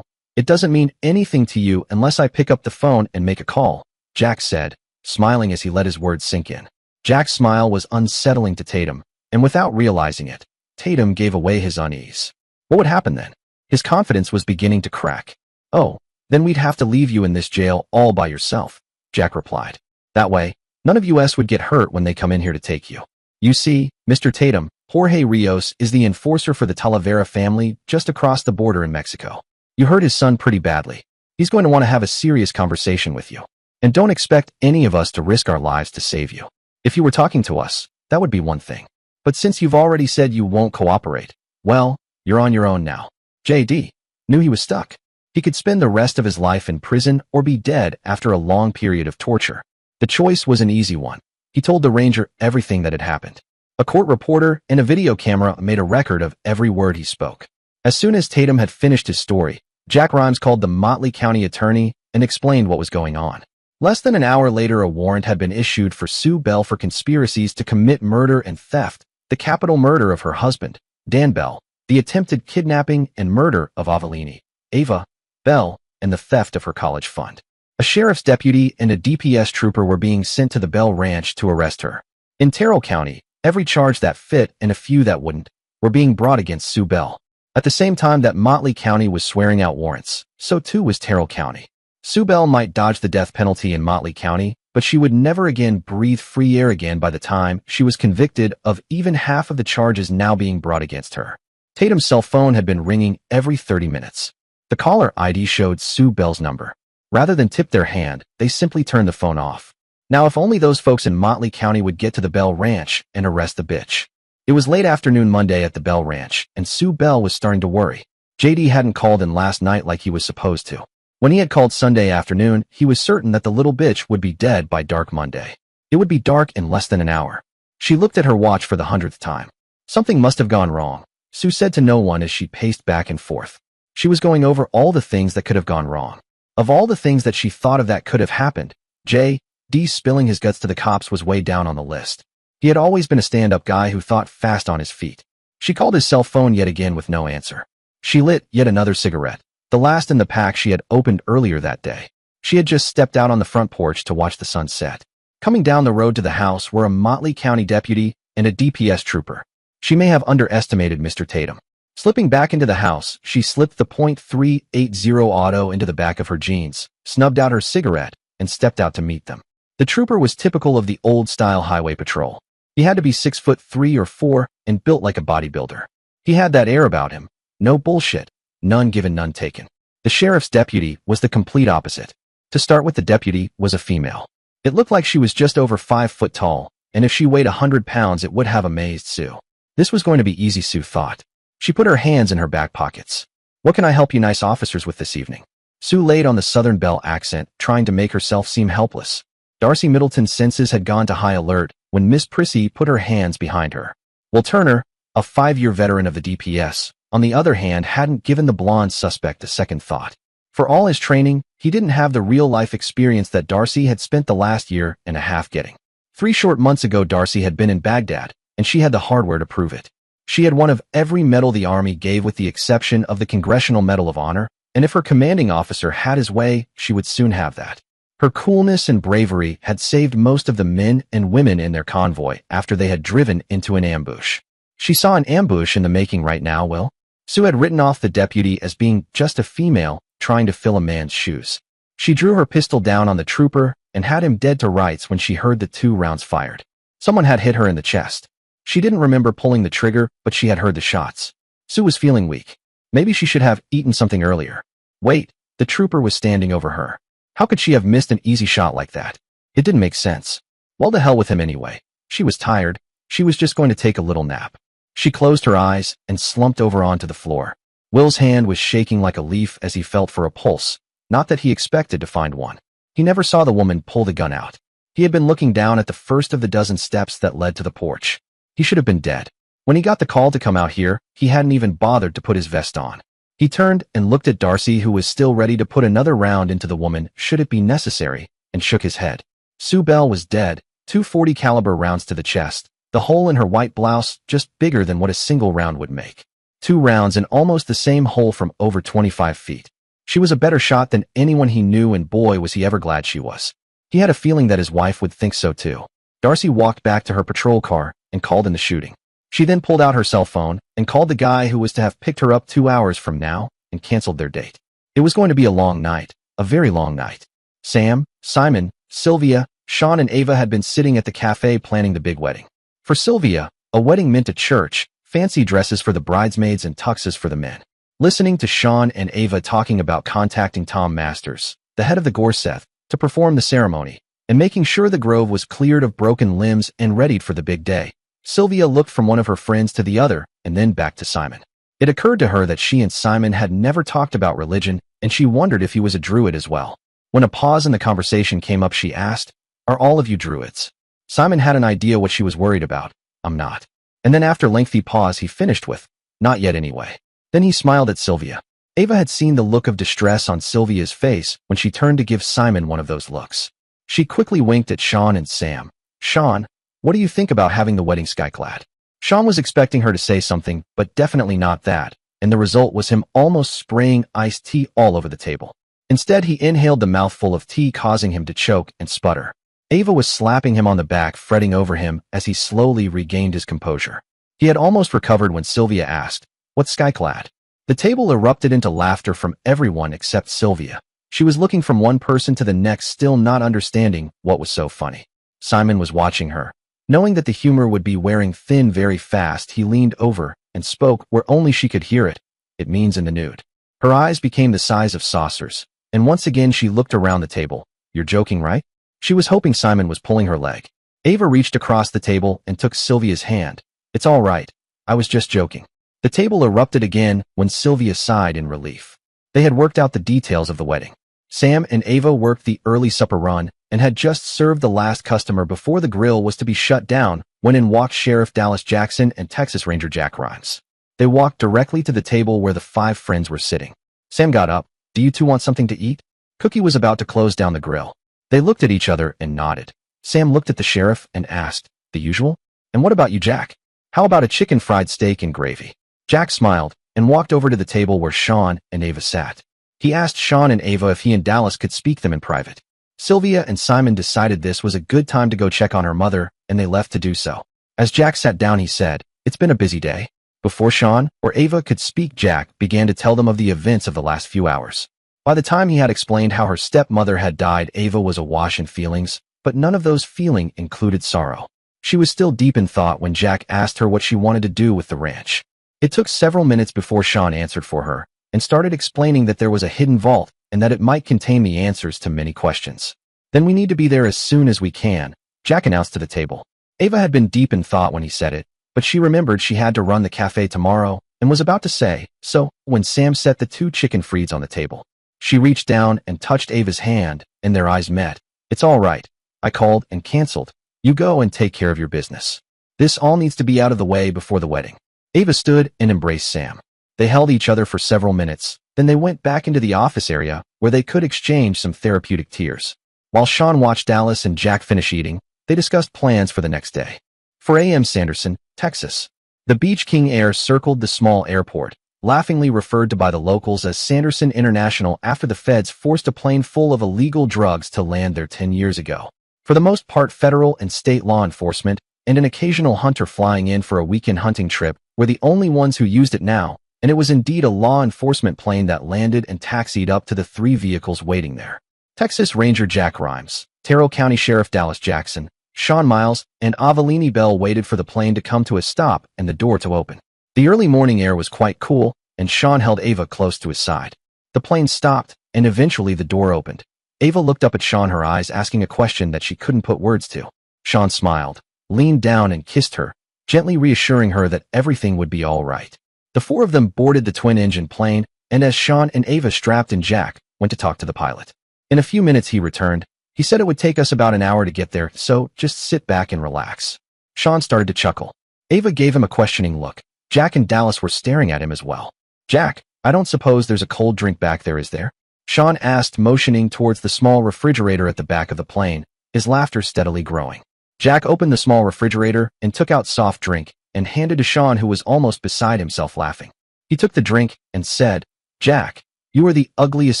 it doesn't mean anything to you unless I pick up the phone and make a call, Jack said, smiling as he let his words sink in. Jack's smile was unsettling to Tatum, and without realizing it, Tatum gave away his unease. What would happen then? His confidence was beginning to crack. Oh, then we'd have to leave you in this jail all by yourself, Jack replied. That way, none of us would get hurt when they come in here to take you. You see, Mr. Tatum, Jorge Rios is the enforcer for the Talavera family just across the border in Mexico. You hurt his son pretty badly. He's going to want to have a serious conversation with you. And don't expect any of us to risk our lives to save you. If you were talking to us, that would be one thing. But since you've already said you won't cooperate, well, you're on your own now. J.D. knew he was stuck. He could spend the rest of his life in prison or be dead after a long period of torture. The choice was an easy one. He told the ranger everything that had happened. A court reporter and a video camera made a record of every word he spoke. As soon as Tatum had finished his story, Jack Rimes called the Motley County attorney and explained what was going on. Less than an hour later, a warrant had been issued for Sue Bell for conspiracies to commit murder and theft, the capital murder of her husband, Dan Bell, the attempted kidnapping and murder of Avelini, Ava Bell, and the theft of her college fund. A sheriff's deputy and a DPS trooper were being sent to the Bell Ranch to arrest her. In Terrell County, every charge that fit and a few that wouldn't were being brought against Sue Bell. At the same time that Motley County was swearing out warrants, so too was Terrell County. Sue Bell might dodge the death penalty in Motley County, but she would never again breathe free air again by the time she was convicted of even half of the charges now being brought against her. Tatum's cell phone had been ringing every 30 minutes. The caller ID showed Sue Bell's number. Rather than tip their hand, they simply turned the phone off. Now if only those folks in Motley County would get to the Bell Ranch and arrest the bitch. It was late afternoon Monday at the Bell Ranch, and Sue Bell was starting to worry. JD hadn't called in last night like he was supposed to. When he had called Sunday afternoon, he was certain that the little bitch would be dead by dark Monday. It would be dark in less than an hour. She looked at her watch for the 100th time. Something must have gone wrong, Sue said to no one as she paced back and forth. She was going over all the things that could have gone wrong. Of all the things that she thought of that could have happened, J.D. spilling his guts to the cops was way down on the list. He had always been a stand-up guy who thought fast on his feet. She called his cell phone yet again with no answer. She lit yet another cigarette, the last in the pack she had opened earlier that day. She had just stepped out on the front porch to watch the sun set. Coming down the road to the house were a Motley County deputy and a DPS trooper. She may have underestimated Mr. Tatum. Slipping back into the house, she slipped the .380 auto into the back of her jeans, snubbed out her cigarette, and stepped out to meet them. The trooper was typical of the old-style highway patrol. He had to be 6'3" or 4" and built like a bodybuilder. He had that air about him. No bullshit. None given, none taken. The sheriff's deputy was the complete opposite. To start with, the deputy was a female. It looked like she was just over 5 foot tall, and if she weighed 100 pounds it would have amazed Sue. This was going to be easy, Sue thought. She put her hands in her back pockets. What can I help you nice officers with this evening? Sue laid on the Southern Belle accent, trying to make herself seem helpless. Darcy Middleton's senses had gone to high alert when Miss Prissy put her hands behind her. Will Turner, a 5-year veteran of the DPS, on the other hand, hadn't given the blonde suspect a second thought. For all his training, he didn't have the real-life experience that Darcy had spent the last year and a half getting. 3 short months ago, Darcy had been in Baghdad, and she had the hardware to prove it. She had one of every medal the Army gave with the exception of the Congressional Medal of Honor, and if her commanding officer had his way, she would soon have that. Her coolness and bravery had saved most of the men and women in their convoy after they had driven into an ambush. She saw an ambush in the making right now, Will. Sue had written off the deputy as being just a female trying to fill a man's shoes. She drew her pistol down on the trooper and had him dead to rights when she heard the 2 rounds fired. Someone had hit her in the chest. She didn't remember pulling the trigger, but she had heard the shots. Sue was feeling weak. Maybe she should have eaten something earlier. Wait, the trooper was standing over her. How could she have missed an easy shot like that? It didn't make sense. Well, to hell with him anyway. She was tired. She was just going to take a little nap. She closed her eyes and slumped over onto the floor. Will's hand was shaking like a leaf as he felt for a pulse, not that he expected to find one. He never saw the woman pull the gun out. He had been looking down at the first of the dozen steps that led to the porch. He should have been dead. When he got the call to come out here, he hadn't even bothered to put his vest on. He turned and looked at Darcy, who was still ready to put another round into the woman should it be necessary, and shook his head. Sue Bell was dead, 240 caliber rounds to the chest, the hole in her white blouse just bigger than what a single round would make. 2 rounds and almost the same hole from over 25 feet. She was a better shot than anyone he knew, and boy was he ever glad she was. He had a feeling that his wife would think so too. Darcy walked back to her patrol car and called in the shooting. She then pulled out her cell phone and called the guy who was to have picked her up 2 hours from now and canceled their date. It was going to be a long night, a very long night. Sam, Simon, Sylvia, Sean and Ava had been sitting at the cafe planning the big wedding. For Sylvia, a wedding meant a church, fancy dresses for the bridesmaids and tuxes for the men. Listening to Sean and Ava talking about contacting Tom Masters, the head of the Gorseth, to perform the ceremony, and making sure the grove was cleared of broken limbs and readied for the big day, Sylvia looked from one of her friends to the other and then back to Simon. It occurred to her that she and Simon had never talked about religion, and she wondered if he was a Druid as well. When a pause in the conversation came up, she asked, "Are all of you Druids?" Simon had an idea what she was worried about. "I'm not." And then after a lengthy pause, he finished with, "Not yet anyway." Then he smiled at Sylvia. Ava had seen the look of distress on Sylvia's face when she turned to give Simon one of those looks. She quickly winked at Sean and Sam. "Sean, what do you think about having the wedding skyclad?" Sean was expecting her to say something, but definitely not that, and the result was him almost spraying iced tea all over the table. Instead, he inhaled the mouthful of tea, causing him to choke and sputter. Ava was slapping him on the back, fretting over him as he slowly regained his composure. He had almost recovered when Sylvia asked, "What's skyclad?" The table erupted into laughter from everyone except Sylvia. She was looking from one person to the next, still not understanding what was so funny. Simon was watching her. Knowing that the humor would be wearing thin very fast, he leaned over and spoke where only she could hear it. "It means in the nude." Her eyes became the size of saucers, and once again she looked around the table. "You're joking, right?" She was hoping Simon was pulling her leg. Ava reached across the table and took Sylvia's hand. "It's all right. I was just joking." The table erupted again when Sylvia sighed in relief. They had worked out the details of the wedding. Sam and Ava worked the early supper run and had just served the last customer before the grill was to be shut down when in walked Sheriff Dallas Jackson and Texas Ranger Jack Rhymes. They walked directly to the table where the 5 friends were sitting. Sam got up. "Do you two want something to eat?" Cookie was about to close down the grill. They looked at each other and nodded. Sam looked at the sheriff and asked, "The usual? And what about you, Jack? How about a chicken fried steak and gravy?" Jack smiled and walked over to the table where Sean and Ava sat. He asked Sean and Ava if he and Dallas could speak them in private. Sylvia and Simon decided this was a good time to go check on her mother, and they left to do so. As Jack sat down, he said, "It's been a busy day." Before Sean or Ava could speak, Jack began to tell them of the events of the last few hours. By the time he had explained how her stepmother had died, Ava was awash in feelings, but none of those feelings included sorrow. She was still deep in thought when Jack asked her what she wanted to do with the ranch. It took several minutes before Sean answered for her and started explaining that there was a hidden vault and that it might contain the answers to many questions. "Then we need to be there as soon as we can," Jack announced to the table. Ava had been deep in thought when he said it, but she remembered she had to run the cafe tomorrow and was about to say so when Sam set the 2 chicken frieds on the table. She reached down and touched Ava's hand, and their eyes met. "It's all right. I called and canceled. You go and take care of your business. This all needs to be out of the way before the wedding." Ava stood and embraced Sam. They held each other for several minutes. Then they went back into the office area where they could exchange some therapeutic tears. While Sean watched Dallas and Jack finish eating, they discussed plans for the next day. 4 a.m. Sanderson, Texas. The Beach King Air circled the small airport, laughingly referred to by the locals as Sanderson International after the feds forced a plane full of illegal drugs to land there 10 years ago. For the most part, federal and state law enforcement and an occasional hunter flying in for a weekend hunting trip were the only ones who used it now, and it was indeed a law enforcement plane that landed and taxied up to the 3 vehicles waiting there. Texas Ranger Jack Rhymes, Terrell County Sheriff Dallas Jackson, Sean Miles, and Avalini Bell waited for the plane to come to a stop and the door to open. The early morning air was quite cool, and Sean held Ava close to his side. The plane stopped, and eventually the door opened. Ava looked up at Sean, her eyes asking a question that she couldn't put words to. Sean smiled, leaned down and kissed her, gently reassuring her that everything would be all right. The 4 of them boarded the twin-engine plane, and as Sean and Ava strapped in, Jack went to talk to the pilot. In a few minutes he returned. He said it would take us about an hour to get there, so just sit back and relax. Sean started to chuckle. Ava gave him a questioning look. Jack and Dallas were staring at him as well. Jack, I don't suppose there's a cold drink back there, is there? Sean asked, motioning towards the small refrigerator at the back of the plane, his laughter steadily growing. Jack opened the small refrigerator and took out soft drink and handed to Sean, who was almost beside himself laughing. He took the drink and said, Jack, you are the ugliest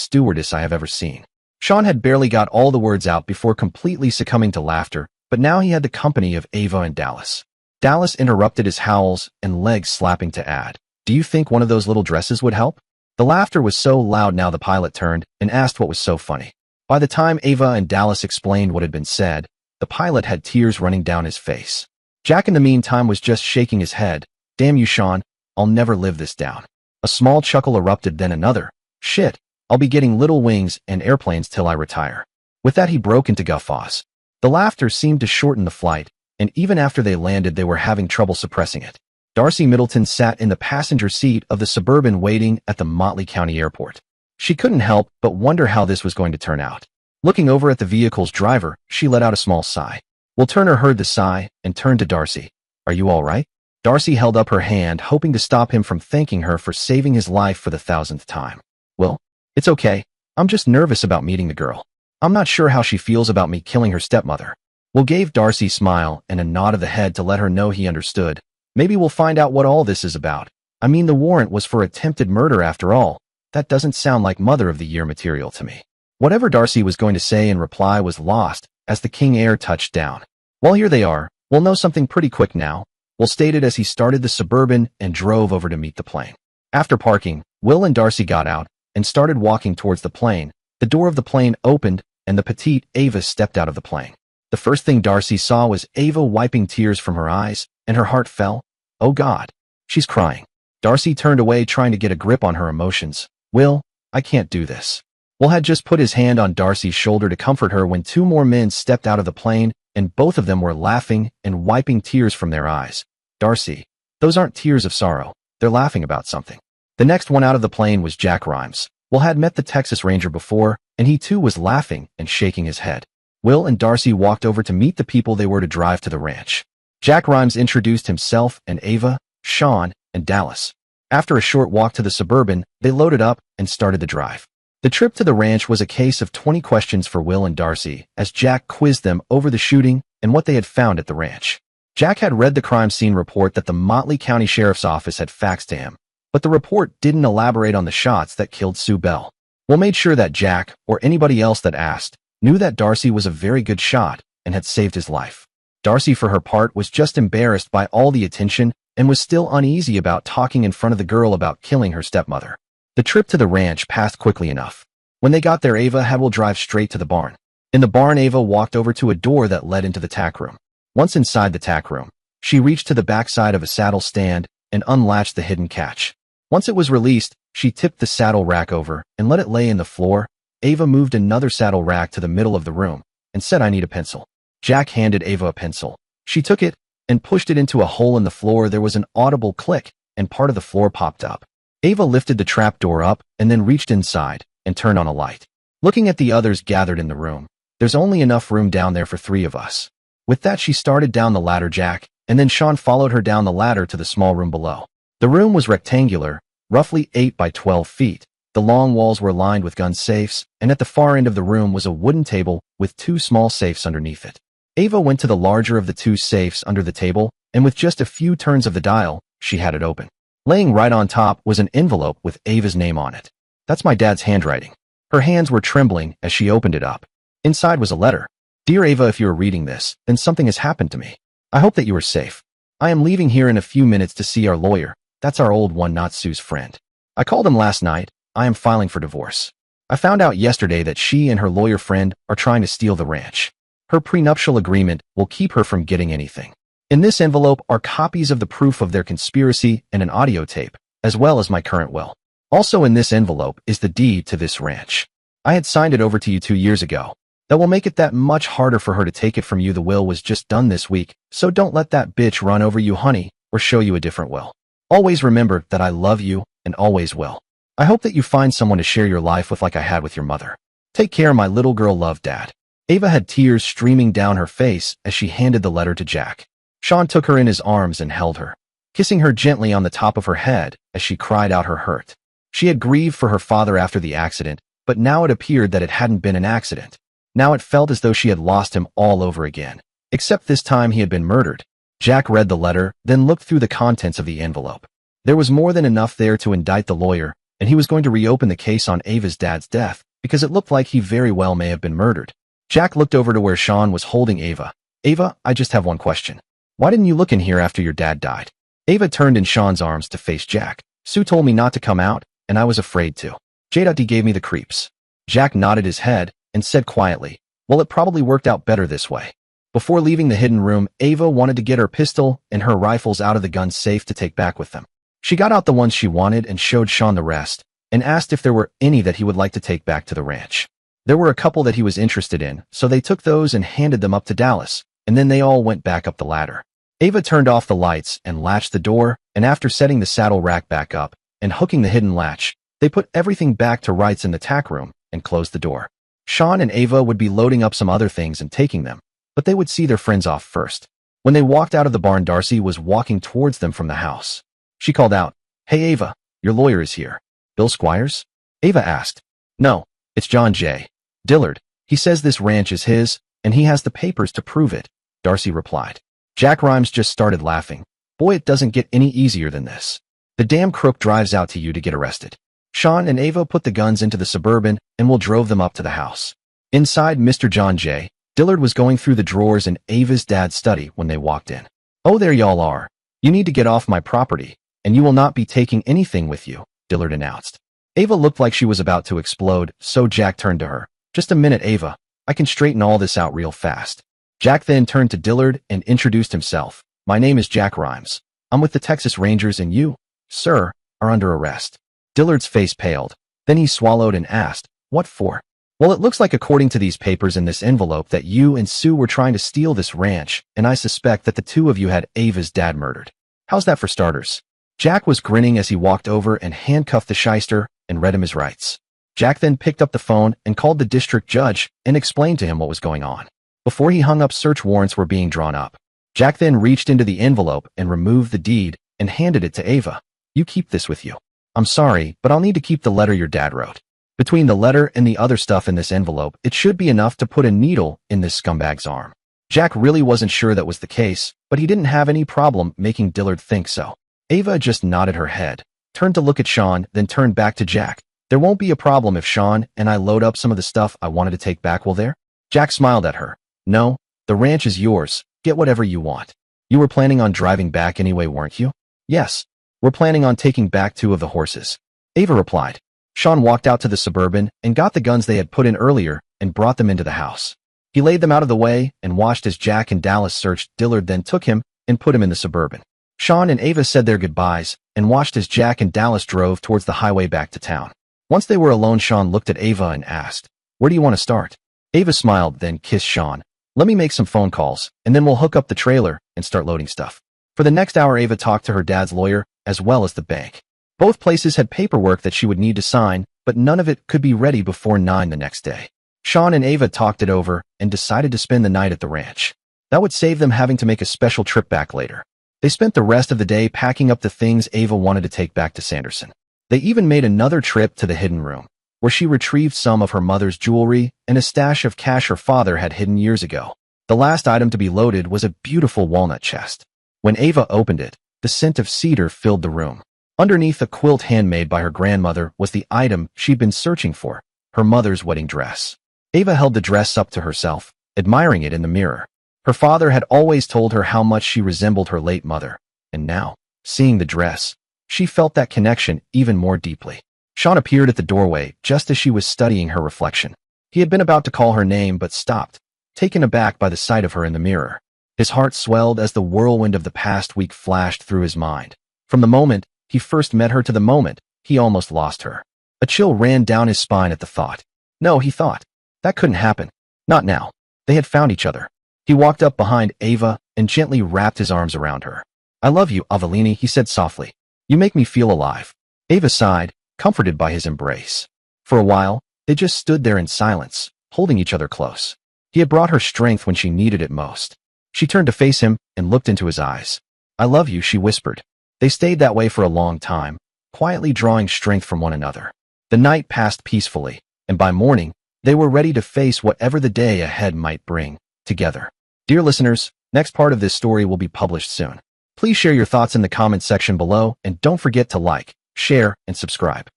stewardess I have ever seen. Sean had barely got all the words out before completely succumbing to laughter, but now he had the company of Ava and Dallas. Dallas interrupted his howls and legs slapping to add, do you think one of those little dresses would help? The laughter was so loud now the pilot turned and asked what was so funny. By the time Ava and Dallas explained what had been said, the pilot had tears running down his face. Jack in the meantime was just shaking his head. Damn you, Sean, I'll never live this down. A small chuckle erupted, then another. Shit, I'll be getting little wings and airplanes till I retire. With that he broke into guffaws. The laughter seemed to shorten the flight, and even after they landed they were having trouble suppressing it. Darcy Middleton sat in the passenger seat of the Suburban waiting at the Motley County Airport. She couldn't help but wonder how this was going to turn out. Looking over at the vehicle's driver, she let out a small sigh. Will Turner heard the sigh and turned to Darcy. Are you all right? Darcy held up her hand, hoping to stop him from thanking her for saving his life for the 1000th time. Will, it's okay. I'm just nervous about meeting the girl. I'm not sure how she feels about me killing her stepmother. Will gave Darcy a smile and a nod of the head to let her know he understood. Maybe we'll find out what all this is about. I mean, the warrant was for attempted murder after all. That doesn't sound like Mother of the Year material to me. Whatever Darcy was going to say in reply was lost as the King Air touched down. Well, here they are. We'll know something pretty quick now, Will stated as he started the Suburban and drove over to meet the plane. After parking, Will and Darcy got out and started walking towards the plane. The door of the plane opened and the petite Ava stepped out of the plane. The first thing Darcy saw was Ava wiping tears from her eyes, and her heart fell. Oh God, she's crying. Darcy turned away, trying to get a grip on her emotions. Will, I can't do this. Will had just put his hand on Darcy's shoulder to comfort her when two more men stepped out of the plane, and both of them were laughing and wiping tears from their eyes. Darcy, those aren't tears of sorrow. They're laughing about something. The next one out of the plane was Jack Rhymes. Will had met the Texas Ranger before, and he too was laughing and shaking his head. Will and Darcy walked over to meet the people they were to drive to the ranch. Jack Rhymes introduced himself and Ava, Sean, and Dallas. After a short walk to the Suburban, they loaded up and started the drive. The trip to the ranch was a case of 20 questions for Will and Darcy, as Jack quizzed them over the shooting and what they had found at the ranch. Jack had read the crime scene report that the Motley County Sheriff's Office had faxed to him, but the report didn't elaborate on the shots that killed Sue Bell. Will made sure that Jack, or anybody else that asked, knew that Darcy was a very good shot and had saved his life. Darcy, for her part, was just embarrassed by all the attention and was still uneasy about talking in front of the girl about killing her stepmother. The trip to the ranch passed quickly enough. When they got there, Ava had Will drive straight to the barn. In the barn, Ava walked over to a door that led into the tack room. Once inside the tack room, she reached to the backside of a saddle stand and unlatched the hidden catch. Once it was released, she tipped the saddle rack over and let it lay in the floor. Ava moved another saddle rack to the middle of the room and said, I need a pencil. Jack handed Ava a pencil. She took it and pushed it into a hole in the floor. There was an audible click and part of the floor popped up. Ava lifted the trap door up and then reached inside and turned on a light. Looking at the others gathered in the room, there's only enough room down there for 3 of us. With that, she started down the ladder. Jack and then Sean followed her down the ladder to the small room below. The room was rectangular, roughly 8 by 12 feet. The long walls were lined with gun safes, and at the far end of the room was a wooden table with 2 small safes underneath it. Ava went to the larger of the 2 safes under the table, and with just a few turns of the dial, she had it open. Laying right on top was an envelope with Ava's name on it. That's my dad's handwriting. Her hands were trembling as she opened it up. Inside was a letter. Dear Ava, if you are reading this, then something has happened to me. I hope that you are safe. I am leaving here in a few minutes to see our lawyer. That's our old one, not Sue's friend. I called him last night. I am filing for divorce. I found out yesterday that she and her lawyer friend are trying to steal the ranch. Her prenuptial agreement will keep her from getting anything. In this envelope are copies of the proof of their conspiracy and an audio tape, as well as my current will. Also in this envelope is the deed to this ranch. I had signed it over to you 2 years ago. That will make it that much harder for her to take it from you. The will was just done this week, so don't let that bitch run over you, honey, or show you a different will. Always remember that I love you and always will. I hope that you find someone to share your life with like I had with your mother. Take care, my little girl. Love, Dad. Ava had tears streaming down her face as she handed the letter to Jack. Sean took her in his arms and held her, kissing her gently on the top of her head as she cried out her hurt. She had grieved for her father after the accident, but now it appeared that it hadn't been an accident. Now it felt as though she had lost him all over again, except this time he had been murdered. Jack read the letter, then looked through the contents of the envelope. There was more than enough there to indict the lawyer, and he was going to reopen the case on Ava's dad's death, because it looked like he very well may have been murdered. Jack looked over to where Sean was holding Ava. Ava, I just have one question. Why didn't you look in here after your dad died? Ava turned in Sean's arms to face Jack. Sue told me not to come out, and I was afraid to. J.D. gave me the creeps. Jack nodded his head and said quietly, well, it probably worked out better this way. Before leaving the hidden room, Ava wanted to get her pistol and her rifles out of the gun safe to take back with them. She got out the ones she wanted and showed Sean the rest, and asked if there were any that he would like to take back to the ranch. There were a couple that he was interested in, so they took those and handed them up to Dallas, and then they all went back up the ladder. Ava turned off the lights and latched the door, and after setting the saddle rack back up and hooking the hidden latch, they put everything back to rights in the tack room and closed the door. Sean and Ava would be loading up some other things and taking them, but they would see their friends off first. When they walked out of the barn, Darcy was walking towards them from the house. She called out, "Hey Ava, your lawyer is here." "Bill Squires?" Ava asked. "No, it's John J. Dillard. He says this ranch is his, and he has the papers to prove it," Darcy replied. Jack Rhymes just started laughing. "Boy, it doesn't get any easier than this. The damn crook drives out to you to get arrested." Sean and Ava put the guns into the Suburban and Will drove them up to the house. Inside, Mr. John J. Dillard was going through the drawers in Ava's dad's study when they walked in. "Oh, there y'all are. You need to get off my property, and you will not be taking anything with you," Dillard announced. Ava looked like she was about to explode, so Jack turned to her. "Just a minute, Ava. I can straighten all this out real fast." Jack then turned to Dillard and introduced himself. "My name is Jack Rhymes. I'm with the Texas Rangers, and you, sir, are under arrest." Dillard's face paled. Then he swallowed and asked, "What for?" "Well, it looks like according to these papers in this envelope that you and Sue were trying to steal this ranch, and I suspect that the two of you had Ava's dad murdered. How's that for starters?" Jack was grinning as he walked over and handcuffed the shyster and read him his rights. Jack then picked up the phone and called the district judge and explained to him what was going on. Before he hung up, search warrants were being drawn up. Jack then reached into the envelope and removed the deed and handed it to Ava. "You keep this with you. I'm sorry, but I'll need to keep the letter your dad wrote. Between the letter and the other stuff in this envelope, it should be enough to put a needle in this scumbag's arm." Jack really wasn't sure that was the case, but he didn't have any problem making Dillard think so. Ava just nodded her head, turned to look at Sean, then turned back to Jack. "There won't be a problem if Sean and I load up some of the stuff I wanted to take back, will there?" Jack smiled at her. "No, the ranch is yours. Get whatever you want. You were planning on driving back anyway, weren't you?" "Yes. We're planning on taking back 2 of the horses," Ava replied. Sean walked out to the Suburban and got the guns they had put in earlier and brought them into the house. He laid them out of the way and watched as Jack and Dallas searched. Dillard then took him and put him in the Suburban. Sean and Ava said their goodbyes and watched as Jack and Dallas drove towards the highway back to town. Once they were alone, Sean looked at Ava and asked, "Where do you want to start?" Ava smiled, then kissed Sean. "Let me make some phone calls, and then we'll hook up the trailer and start loading stuff." For the next hour, Ava talked to her dad's lawyer as well as the bank. Both places had paperwork that she would need to sign, but none of it could be ready before 9 the next day. Sean and Ava talked it over and decided to spend the night at the ranch. That would save them having to make a special trip back later. They spent the rest of the day packing up the things Ava wanted to take back to Sanderson. They even made another trip to the hidden room, where she retrieved some of her mother's jewelry and a stash of cash her father had hidden years ago. The last item to be loaded was a beautiful walnut chest. When Ava opened it, the scent of cedar filled the room. Underneath a quilt handmade by her grandmother was the item she'd been searching for, her mother's wedding dress. Ava held the dress up to herself, admiring it in the mirror. Her father had always told her how much she resembled her late mother, and now, seeing the dress, she felt that connection even more deeply. Sean appeared at the doorway just as she was studying her reflection. He had been about to call her name but stopped, taken aback by the sight of her in the mirror. His heart swelled as the whirlwind of the past week flashed through his mind. From the moment he first met her to the moment he almost lost her. A chill ran down his spine at the thought. No, he thought. That couldn't happen. Not now. They had found each other. He walked up behind Ava and gently wrapped his arms around her. "I love you, Avelini," he said softly. "You make me feel alive." Ava sighed, comforted by his embrace. For a while, they just stood there in silence, holding each other close. He had brought her strength when she needed it most. She turned to face him and looked into his eyes. I love you, she whispered. They stayed that way for a long time, quietly drawing strength from one another. The night passed peacefully, and by morning, they were ready to face whatever the day ahead might bring, together. Dear listeners, next part of this story will be published soon. Please share your thoughts in the comments section below, and don't forget to like, share, and subscribe.